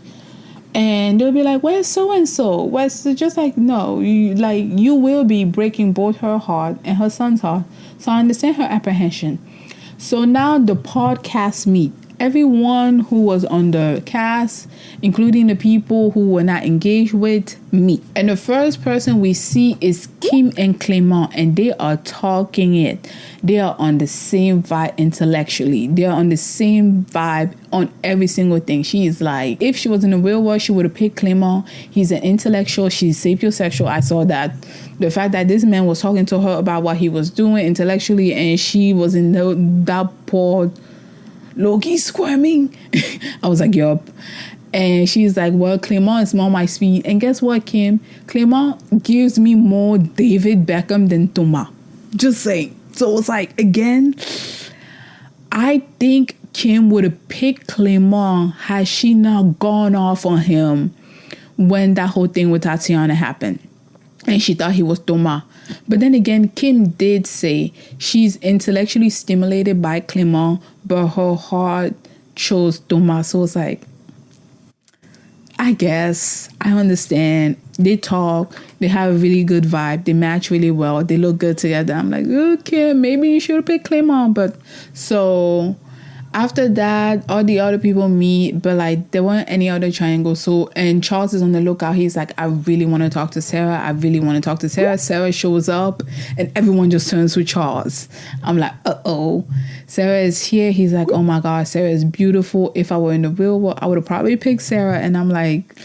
A: And they'll be like, where's so-and-so? Where's just like, no, you will be breaking both her heart and her son's heart. So I understand her apprehension. So now the podcast meet. Everyone who was on the cast, including the people who were not engaged with, meet. And the first person we see is Kim and Clément, and they are talking it. They are on the same vibe intellectually. They are on the same vibe on every single thing. She is like, if she was in the real world, she would have picked Clément. He's an intellectual. She's sapiosexual. I saw that. The fact that this man was talking to her about what he was doing intellectually, and she was in that poor Loki squirming. I was like, yup. And she's like, well, Clément is more my speed. And guess what, Kim? Clément gives me more David Beckham than Thomas. Just saying. So it's like, again, I think Kim would have picked Clement had she not gone off on him when that whole thing with Tatiana happened. And she thought he was Thomas. But then again, Kim did say she's intellectually stimulated by Clement, but her heart chose Thomas. So it's like, I guess, I understand. They talk, they have a really good vibe, they match really well, they look good together. I'm like, okay, maybe you should have picked Clement. But so after that, all the other people meet, but like there weren't any other triangles. So, and Charles is on the lookout. He's like, I really want to talk to Sarah. I really want to talk to Sarah. Sarah shows up and everyone just turns to Charles. I'm like, uh-oh. Sarah is here. He's like, oh my God, Sarah is beautiful. If I were in the real world, I would have probably picked Sarah. And I'm like,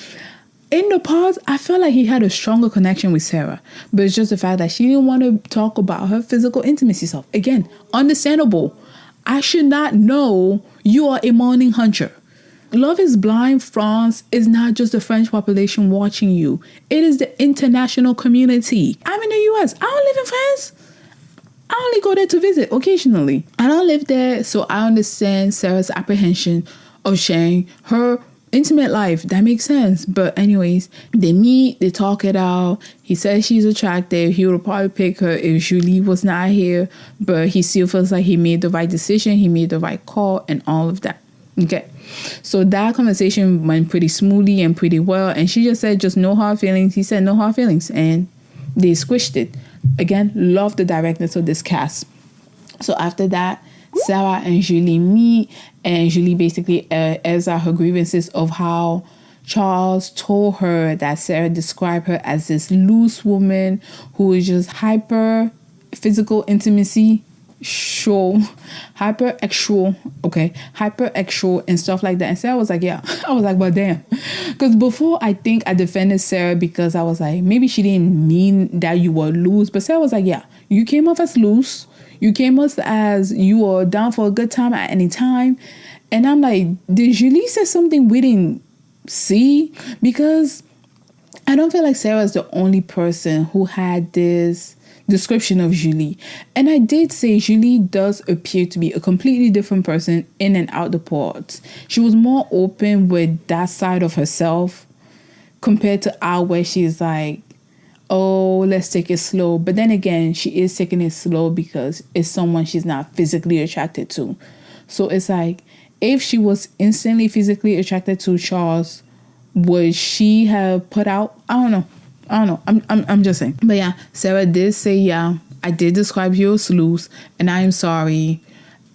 A: in the past, I felt like he had a stronger connection with Sarah. But it's just the fact that she didn't want to talk about her physical intimacy stuff. Again, understandable. I should not know you are a morning hunter. Love is Blind France is not just the French population watching you. It is the international community. I'm in the US. I don't live in France. I only go there to visit occasionally. I don't live there, so I understand Sarah's apprehension of sharing her intimate life. That makes sense. But anyways, they meet, they talk it out. He says she's attractive. He would probably pick her if Julie was not here, but he still feels like he made the right decision. He made the right call and all of that. Okay. So that conversation went pretty smoothly and pretty well. And she just said, just no hard feelings. He said, no hard feelings. And they squished it. Again, love the directness of this cast. So after that, Sarah and Julie meet, and Julie basically airs out her grievances of how Charles told her that Sarah described her as this loose woman who is just hyper physical intimacy, hyper actual and stuff like that. And Sarah was like, yeah. I was like, well, damn. Because before, I think I defended Sarah because I was like, maybe she didn't mean that you were loose. But Sarah was like, yeah, you came off as loose. You came off as you were down for a good time at any time. And I'm like, did Julie say something we didn't see? Because I don't feel like Sarah is the only person who had this description of Julie. And I did say Julie does appear to be a completely different person in and out the ports. She was more open with that side of herself compared to our where she's like, oh, let's take it slow. But then again, she is taking it slow because it's someone she's not physically attracted to. So it's like, if she was instantly physically attracted to Charles, would she have put out? I don't know. I'm just saying. But yeah, Sarah did say, yeah, I did describe you as loose, and I am sorry.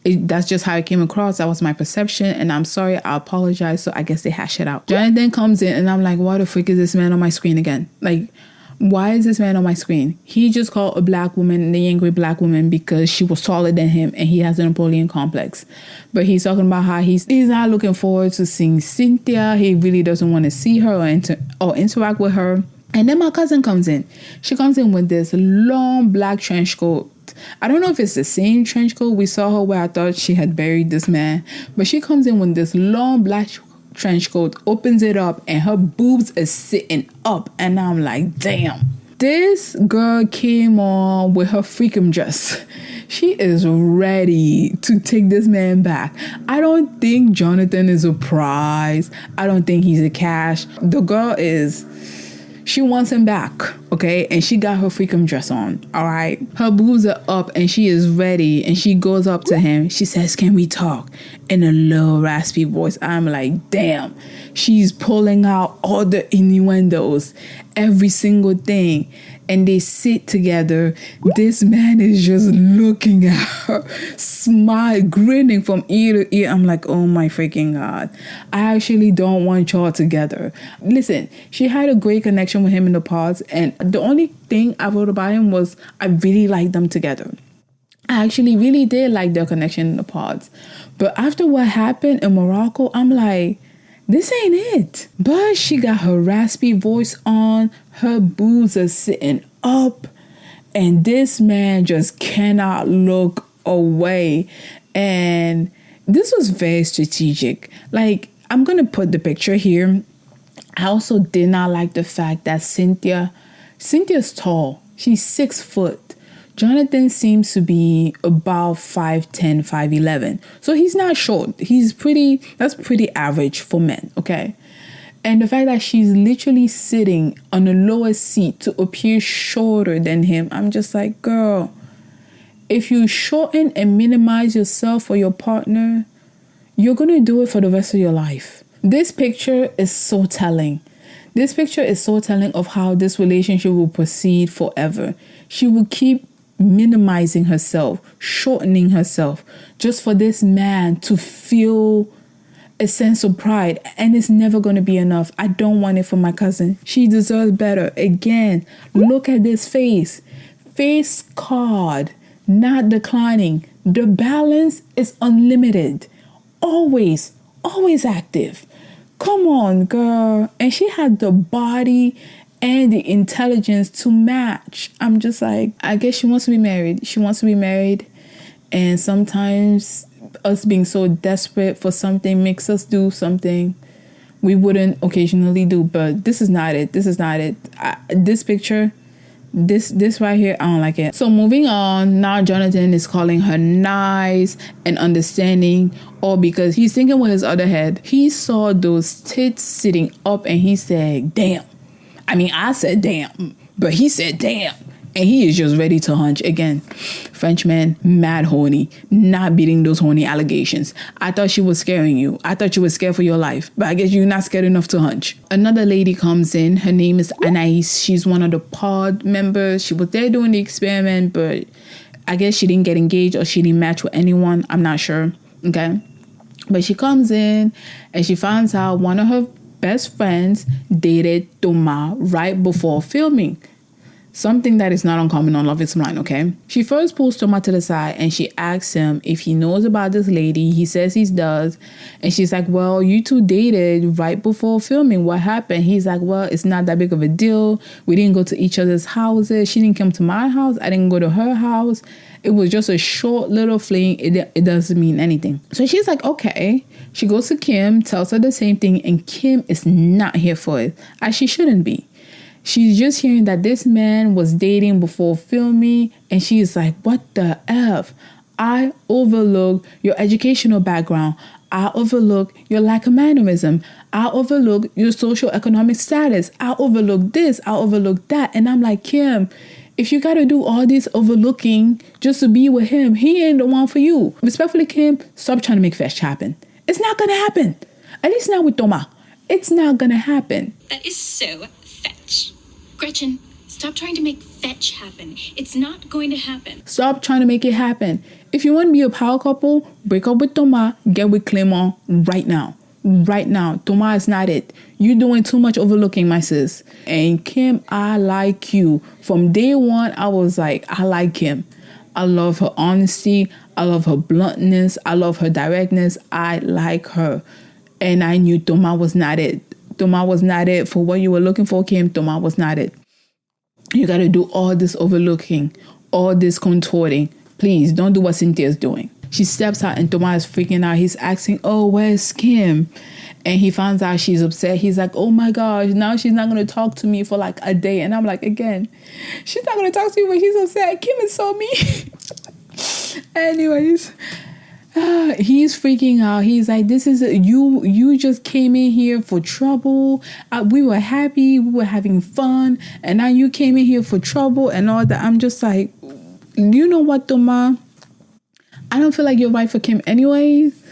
A: That's just how it came across. That was my perception, and I'm sorry. I apologize. So I guess they hash it out. Jonathan comes in, and I'm like, why the frick is this man on my screen again? Like, why is this man on my screen? He just called a black woman the angry black woman because she was taller than him and he has a Napoleon complex. But he's talking about how he's not looking forward to seeing Cynthia. He really doesn't want to see her or interact with her. And then my cousin comes in. She comes in with this long black trench coat. I don't know if it's the same trench coat we saw her where I thought she had buried this man. But she comes in with this long black trench coat, opens it up, and her boobs are sitting up. And I'm like, damn. This girl came on with her freakum dress. She is ready to take this man back. I don't think Jonathan is a prize. I don't think he's a cash. The girl is... She wants him back, okay? And she got her freakum dress on, all right? Her boobs are up and she is ready. And she goes up to him. She says, can we talk? In a low, raspy voice. I'm like, damn. She's pulling out all the innuendos, every single thing. And they sit together. This man is just looking at her, grinning from ear to ear. I'm like, oh my freaking God. I actually don't want y'all together. Listen, she had a great connection with him in the past. And the only thing I wrote about him was I really liked them together. I actually really did like their connection in the pods. But after what happened in Morocco, I'm like, this ain't it. But she got her raspy voice on. Her boobs are sitting up. And this man just cannot look away. And this was very strategic. Like, I'm going to put the picture here. I also did not like the fact that Cynthia's tall. She's 6 foot. Jonathan seems to be about 5'10", 5'11". So he's not short. That's pretty average for men, okay? And the fact that she's literally sitting on a lower seat to appear shorter than him, I'm just like, girl, if you shorten and minimize yourself for your partner, you're going to do it for the rest of your life. This picture is so telling. This picture is so telling of how this relationship will proceed forever. She will keep minimizing herself, shortening herself, just for this man to feel a sense of pride. And it's never going to be enough. I don't want it for my cousin. She deserves better. Again, look at this face. Face card, not declining. The balance is unlimited. Always active. Come on, girl. And she had the body and the intelligence to match. I'm just like, I guess she wants to be married. She wants to be married. And sometimes us being so desperate for something makes us do something we wouldn't occasionally do. But this is not it. This is not it. This picture, this right here, I don't like it. So moving on, now Jonathan is calling her nice and understanding, all because he's thinking with his other head. He saw those tits sitting up and he said, damn. I mean, I said damn, but he said damn. And he is just ready to hunch again. Frenchman, mad horny, not beating those horny allegations. I thought she was scaring you. I thought you were scared for your life, but I guess you're not scared enough to hunch. Another lady comes in. Her name is Anais. She's one of the pod members. She was there doing the experiment, but I guess she didn't get engaged or she didn't match with anyone. I'm not sure. Okay. But she comes in and she finds out one of her best friends dated Thomas right before filming. Something that is not uncommon on Love Is Blind, okay? She first pulls Thomas to the side and she asks him if he knows about this lady. He says he does. And she's like, well, you two dated right before filming. What happened? He's like, well, it's not that big of a deal. We didn't go to each other's houses. She didn't come to my house. I didn't go to her house. It was just a short little fling. It doesn't mean anything. So she's like, okay. She goes to Kim, tells her the same thing, and Kim is not here for it, as she shouldn't be. She's just hearing that this man was dating before filming, and she's like, what the F? I overlook your educational background. I overlook your lack of mannerism. I overlook your social economic status. I overlook this. I overlook that. And I'm like, Kim, if you got to do all this overlooking just to be with him, he ain't the one for you. Respectfully, Kim, stop trying to make fetch happen. It's not going to happen. At least not with Thomas. It's not going to happen.
C: That is so fetch. Gretchen, stop trying to make fetch happen. It's not going to happen.
A: Stop trying to make it happen. If you want to be a power couple, break up with Thomas, get with Clément right now. Right now. Thomas is not it. You're doing too much overlooking, my sis. And Kim, I like you. From day one, I was like, I like Kim. I love her honesty. I love her bluntness. I love her directness. I like her. And I knew Thomas was not it. Thomas was not it. For what you were looking for, Kim, Thomas was not it. You got to do all this overlooking, all this contorting. Please, don't do what Cynthia's doing. She steps out and Thomas is freaking out. He's asking, oh, where's Kim? And he finds out she's upset. He's like, oh my gosh, now she's not going to talk to me for like a day. And I'm like, again, she's not going to talk to you when she's upset. Kim is so mean. Anyways, he's freaking out. He's like, this is you just came in here for trouble. We were happy. We were having fun. And now you came in here for trouble and all that. I'm just like, you know what, Thomas? I don't feel like you're right for Kim anyways.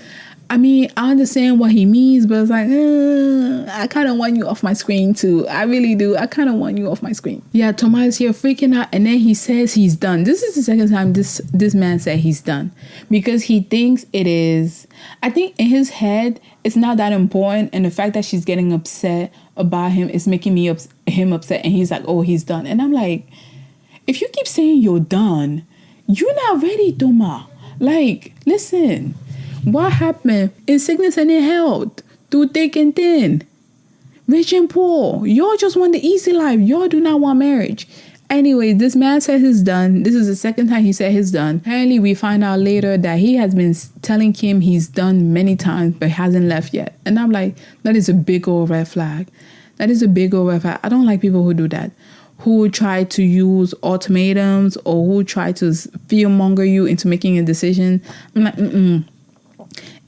A: I mean, I understand what he means, but it's like, I kind of want you off my screen too. I really do. I kind of want you off my screen. Yeah, Thomas is here freaking out, and then he says he's done. This is the second time this man said he's done, because he thinks it is. I think in his head, it's not that important, and the fact that she's getting upset about him is making him upset, and he's like, oh, he's done. And I'm like, if you keep saying you're done, you're not ready, Thomas. Like, listen. What happened in sickness and in health, through thick and thin, rich and poor? Y'all just want the easy life. Y'all do not want marriage. Anyway, this man said he's done. This is the second time he said he's done. Apparently, we find out later that he has been telling Kim he's done many times, but hasn't left yet. And I'm like, that is a big old red flag. That is a big old red flag. I don't like people who do that. who try to use ultimatums or who try to fearmonger you into making a decision. I'm like,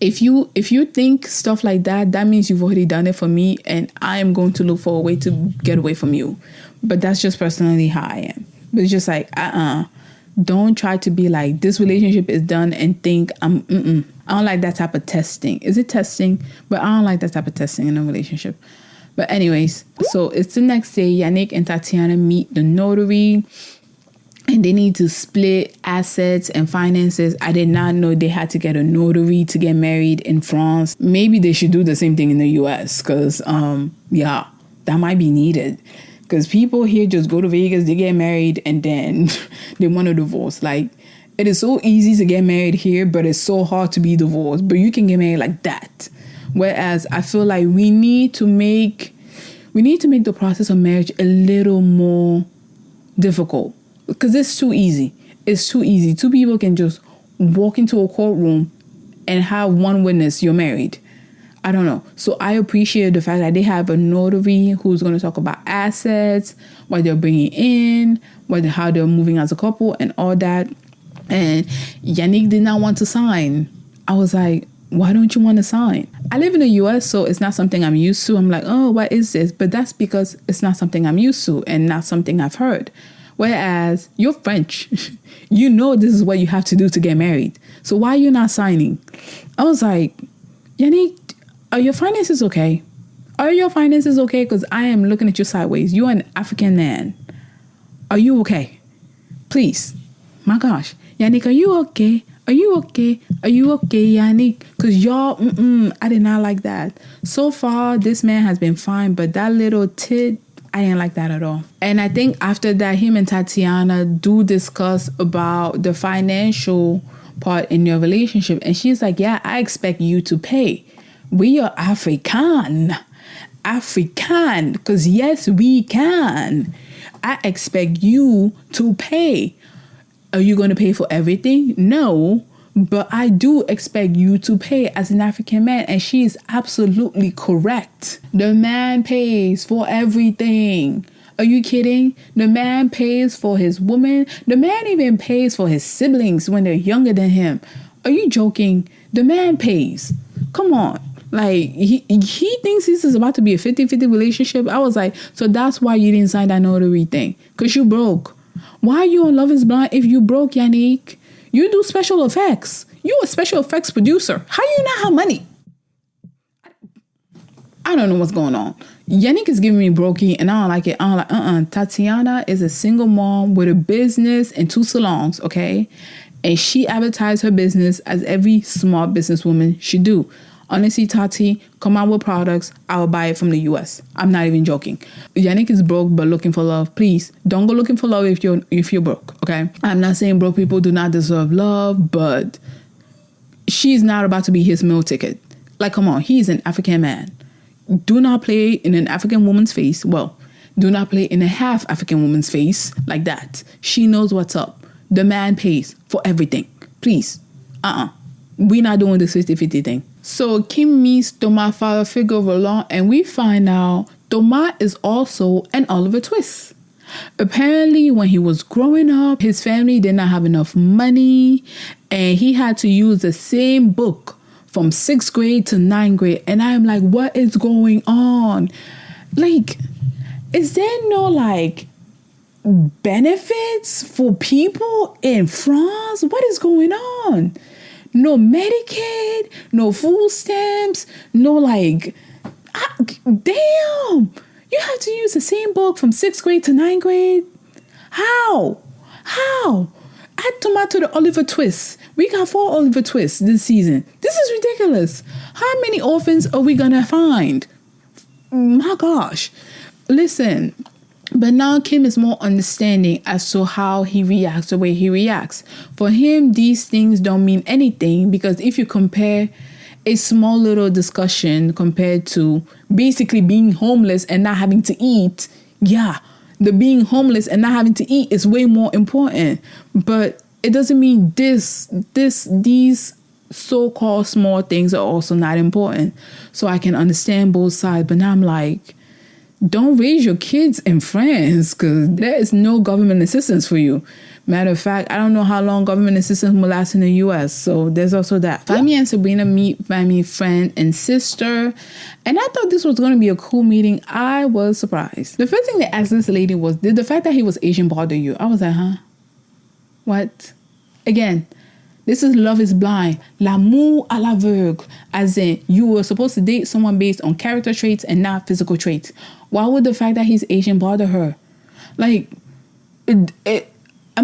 A: If you think stuff like that, that means you've already done it for me, and I am going to look for a way to get away from you. But that's just personally how I am. But it's just like, don't try to be like, this relationship is done and think I don't like that type of testing. Is it testing? But I don't like that type of testing in a relationship. But anyways, so it's the next day. Yannick and Tatiana meet the notary, and they need to split assets and finances. I did not know they had to get a notary to get married in France. Maybe they should do the same thing in the US, because that might be needed. Because people here just go to Vegas, they get married, and then they want a divorce. Like, it is so easy to get married here, but it's so hard to be divorced. But you can get married like that. Whereas I feel like we need to make the process of marriage a little more difficult, because it's too easy. It's too easy. Two people can just walk into a courtroom and have one witness, you're married. I don't know. So I appreciate the fact that they have a notary who's going to talk about assets, what they're bringing in, how they're moving as a couple, and all that. And Yannick did not want to sign. I was like, why don't you want to sign? I live in the US, so it's not something I'm used to. I'm like, oh, what is this? But that's because it's not something I'm used to and not something I've heard. Whereas you're French, you know this is what you have to do to get married. So why are you not signing? I was like, Yannick, are your finances okay? Are your finances okay? Because I am looking at you sideways. You're an African man. Are you okay? Please. My gosh. Yannick, are you okay? Are you okay? Are you okay, Yannick? Because y'all, I did not like that. So far, this man has been fine, but that little tit, I didn't like that at all. And I think after that, him and Tatiana do discuss about the financial part in your relationship. And she's like, yeah, I expect you to pay. We are African, because yes, we can. I expect you to pay. Are you going to pay for everything? No, but I do expect you to pay as an African man. And she is absolutely correct. The man pays for everything. Are you kidding? The man pays for his woman. The man even pays for his siblings when they're younger than him. Are you joking? The man pays. Come on. Like, he thinks this is about to be a 50-50 relationship. I was like, so that's why you didn't sign that notary thing. Because you broke. Why are you on Love is Blind if you broke, Yannick? You do special effects. You a special effects producer. How you not have money? I don't know what's going on. Yannick is giving me brokey and I don't like it. I'm like, Tatiana is a single mom with a business and 2 salons, okay? And she advertised her business as every smart businesswoman should do. Honestly, Tati, come out with products. I will buy it from the US. I'm not even joking. Yannick is broke but looking for love. Please don't go looking for love if you're broke. Okay. I'm not saying broke people do not deserve love, but she's not about to be his meal ticket. Like, come on, he's an African man. Do not play in an African woman's face. Well, do not play in a half African woman's face like that. She knows what's up. The man pays for everything. Please. We're not doing this 50-50 thing. So Kim meets Thomas' father figure Roland, and we find out Thomas is also an Oliver Twist. Apparently, when he was growing up, his family did not have enough money, and he had to use the same book from 6th grade to 9th grade. And I'm like, what is going on? Like, is there no, like, benefits for people in France? What is going on? No Medicaid, no food stamps, no like, damn, you have to use the same book from 6th grade to 9th grade? How? Add tomato to Oliver Twist. We got 4 Oliver Twists this season. This is ridiculous. How many orphans are we gonna find? My gosh. Listen. But now Kim is more understanding as to how he reacts the way he reacts. For him, these things don't mean anything, because if you compare a small little discussion compared to basically being homeless and not having to eat, the being homeless and not having to eat is way more important. But it doesn't mean these so-called small things are also not important. So I can understand both sides. But now I'm like, don't raise your kids in France because there is no government assistance for you. Matter of fact, I don't know how long government assistance will last in the US. So there's also that. Vimy and Sabrina meet Vymy's friend and sister. And I thought this was going to be a cool meeting. I was surprised. The first thing they asked this lady was, did the fact that he was Asian bother you? I was like, huh? What? Again, this is Love is Blind. L'amour à l'aveugle. As in, you were supposed to date someone based on character traits and not physical traits. Why would the fact that he's Asian bother her? Like, am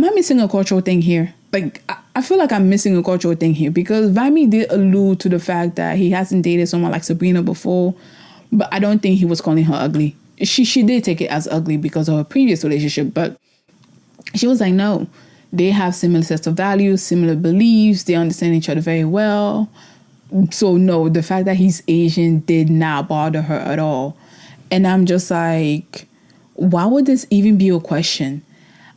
A: I missing a cultural thing here? Like, I feel like I'm missing a cultural thing here because Vimy did allude to the fact that he hasn't dated someone like Sabrina before, but I don't think he was calling her ugly. She did take it as ugly because of her previous relationship, but she was like, no. They have similar sets of values, similar beliefs. They understand each other very well. So no, the fact that he's Asian did not bother her at all. And I'm just like, why would this even be a question?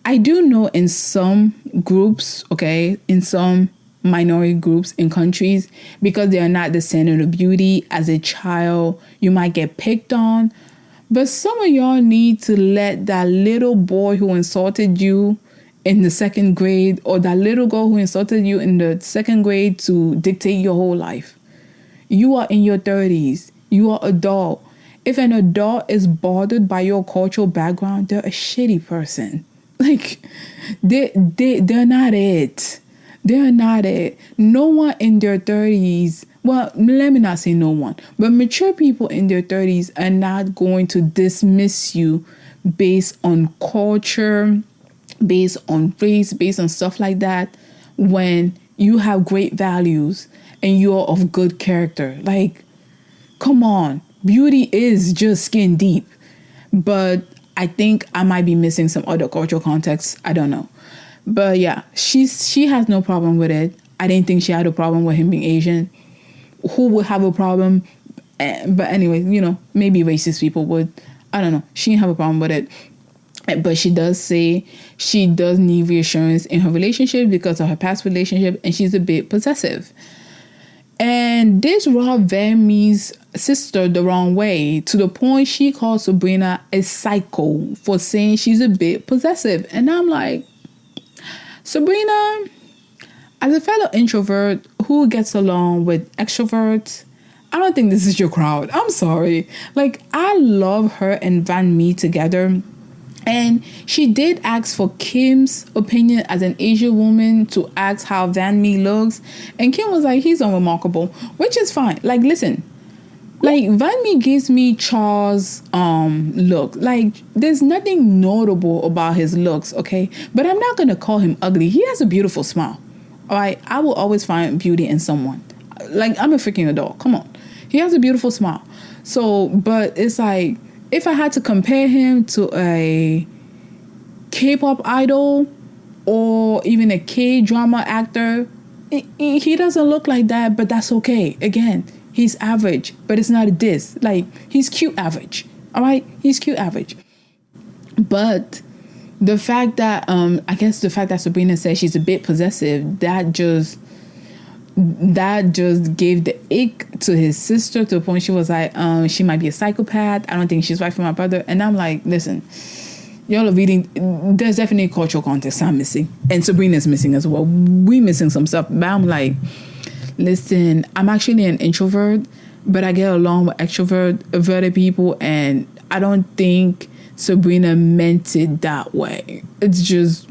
A: I do know in some groups, okay, in some minority groups in countries, because they are not the standard of beauty as a child, you might get picked on. But some of y'all need to let that little boy who insulted you in the second grade or that little girl who insulted you in the second grade to dictate your whole life. You are in your 30s. You are adult. If an adult is bothered by your cultural background, they're a shitty person. Like, they're not it. They're not it. No one in their 30s, well, let me not say no one, but mature people in their 30s are not going to dismiss you based on culture, based on race, based on stuff like that, when you have great values and you're of good character. Like, come on. Beauty is just skin deep. But I think I might be missing some other cultural context. I don't know. But yeah, she has no problem with it. I didn't think she had a problem with him being Asian. Who would have a problem? But anyway, you know, maybe racist people would. I don't know. She didn't have a problem with it. But she does say she does need reassurance in her relationship because of her past relationship, and she's a bit possessive. And this rubbed Vymy's sister the wrong way, to the point she called Sabrina a psycho for saying she's a bit possessive. And I'm like, Sabrina, as a fellow introvert who gets along with extroverts, I don't think this is your crowd. I'm sorry. Like, I love her and Vimy together. And she did ask for Kim's opinion as an Asian woman to ask how Vimy looks. And Kim was like, he's unremarkable, which is fine. Like, listen, like, Vimy gives me Charles' look. Like, there's nothing notable about his looks, okay? But I'm not going to call him ugly. He has a beautiful smile, all right? I will always find beauty in someone. Like, I'm a freaking adult. Come on. He has a beautiful smile. So, but it's like, if I had to compare him to a K-pop idol or even a K-drama actor, he doesn't look like that, but that's okay. Again, he's average, but it's not a diss. Like, he's cute average, all right? He's cute average. But the fact that, I guess the fact that Sabrina says she's a bit possessive, that just gave the ick to his sister to the point she was like, she might be a psychopath. I don't think she's right for my brother. And I'm like, listen, y'all are reading. There's definitely cultural context I'm missing. And Sabrina's missing as well. We missing some stuff. But I'm like, listen, I'm actually an introvert, but I get along with extroverted people. And I don't think Sabrina meant it that way. It's just,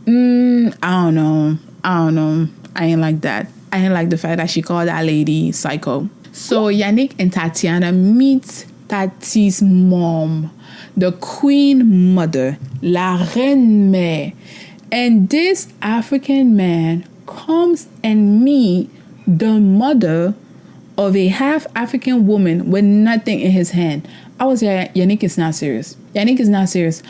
A: I don't know. I ain't like that. I didn't like the fact that she called that lady psycho. So Yannick and Tatiana meet Tati's mom, the queen mother, la reine mère. And this African man comes and meet the mother of a half African woman with nothing in his hand. I was like, Yannick is not serious. Yannick is not serious.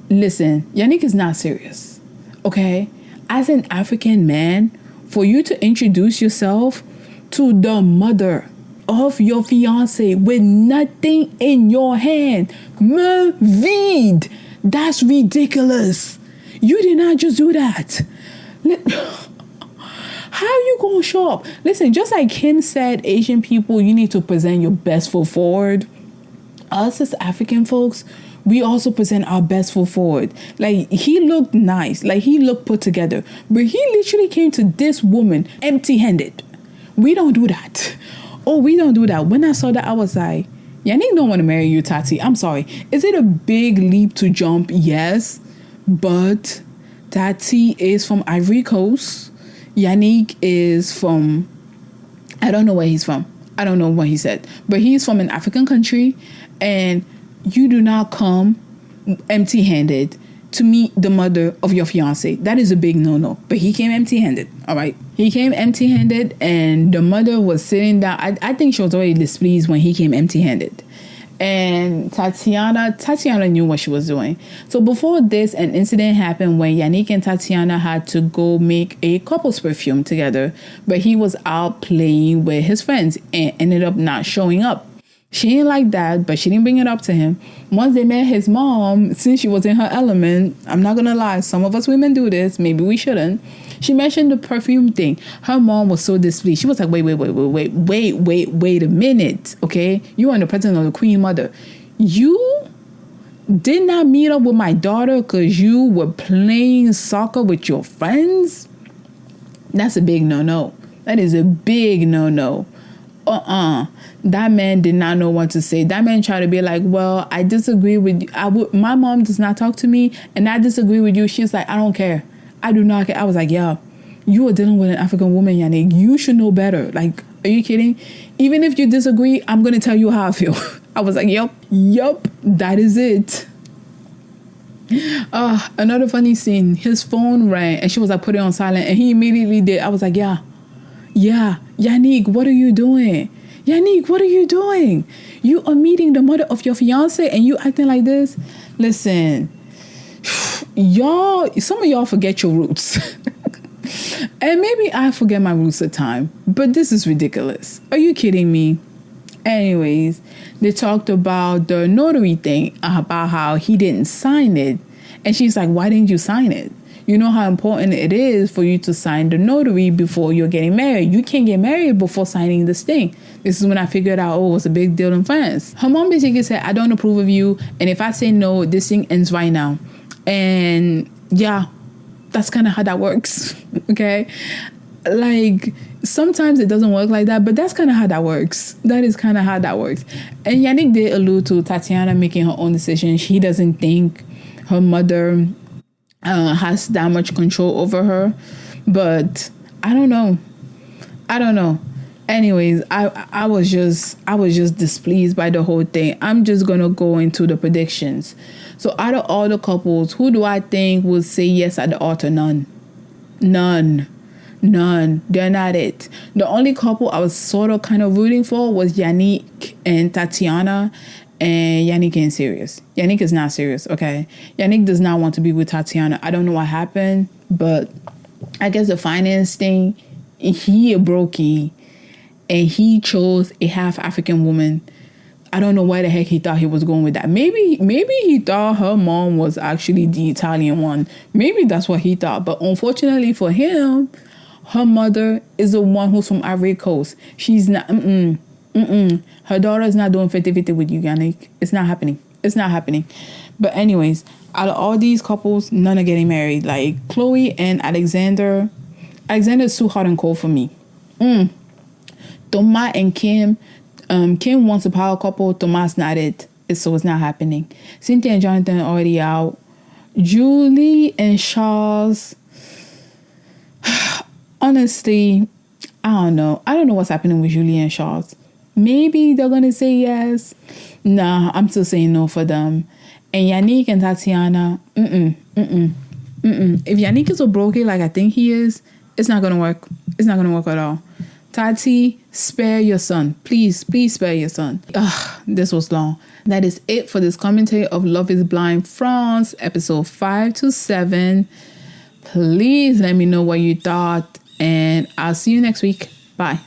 A: Listen, Yannick is not serious. Okay? As an African man, for you to introduce yourself to the mother of your fiance with nothing in your hand, me vide. That's ridiculous. You did not just do that. How you gonna show up? Listen, just like Kim said, Asian people, you need to present your best foot forward. us as African folks, we also present our best foot forward. Like, he looked nice, like he looked put together, but he literally came to this woman empty-handed. We don't do that. Oh, we don't do that. When I saw that, I was like, Yannick don't want to marry you, Tati. I'm sorry. Is it a big leap to jump? Yes, but Tati is from Ivory Coast. Yannick is from, I don't know where he's from. I don't know what he said, but he's from an African country, and you do not come empty-handed to meet the mother of your fiance. That is a big no-no. But he came empty-handed, all right? He came empty-handed, and the mother was sitting down. I think she was already displeased when he came empty-handed. And Tatiana knew what she was doing. So before this, an incident happened when Yannick and Tatiana had to go make a couple's perfume together, but he was out playing with his friends and ended up not showing up. She didn't like that, but she didn't bring it up to him. Once they met his mom, since she was in her element, I'm not gonna lie, some of us women do this, maybe we shouldn't. She mentioned the perfume thing. Her mom was so displeased. She was like, wait a minute, okay? You are the president of the Queen Mother. You did not meet up with my daughter because you were playing soccer with your friends? That's a big no-no. That is a big no-no. That man did not know what to say. That man tried to be like, well, I disagree with you. My mom does not talk to me, and I disagree with you. She's like, I don't care. I do not care. I was like, yeah, you are dealing with an African woman, Yannick. You should know better. Like, are you kidding? Even if you disagree, I'm going to tell you how I feel. I was like, yep, that is it. Another funny scene. His phone rang, and she was like, put it on silent, and he immediately did. I was like, yeah, Yannick, what are you doing? Yannick, what are you doing? You are meeting the mother of your fiance and you acting like this? Listen, some of y'all forget your roots. And maybe I forget my roots at times, but this is ridiculous. Are you kidding me? Anyways, they talked about the notary thing, about how he didn't sign it. And she's like, why didn't you sign it? You know how important it is for you to sign the notary before you're getting married. You can't get married before signing this thing. This is when I figured out, it was a big deal in France. Her mom basically said, I don't approve of you. And if I say no, this thing ends right now. And yeah, that's kind of how that works. Okay? Like, sometimes it doesn't work like that, but that's kind of how that works. That is kind of how that works. And Yannick did allude to Tatiana making her own decision. She doesn't think her mother has that much control over her, but I don't know. Anyways, I was just displeased by the whole thing. I'm just gonna go into the predictions. So out of all the couples, who do I think would say yes at the altar? None. They're not it. The only couple I was sort of kind of rooting for was Yannick and Tatiana. And Yannick ain't serious. Yannick is not serious, okay? Yannick does not want to be with Tatiana. I don't know what happened, but I guess the finance thing, he a brokey, and he chose a half African woman. I don't know why the heck he thought he was going with that. Maybe he thought her mom was actually the Italian one. Maybe that's what he thought. But unfortunately for him, her mother is the one who's from Ivory Coast. She's not... Her daughter is not doing 50-50 with you, Yannick. It's not happening. But anyways, out of all these couples, none are getting married. Like Chloe and Alexander is too hot and cold for me. Thomas and Kim. Kim wants a power couple. Thomas not it. So it's not happening. Cynthia and Jonathan are already out. Julie and Charles. Honestly, I don't know. I don't know what's happening with Julie and Charles. Maybe they're going to say yes. Nah, I'm still saying no for them. And Yannick and Tatiana, If Yannick is a brokey like I think he is, it's not going to work. It's not going to work at all. Tati, spare your son. Please spare your son. This was long. That is it for this commentary of Love is Blind France, episode 5 to 7. Please let me know what you thought, and I'll see you next week. Bye.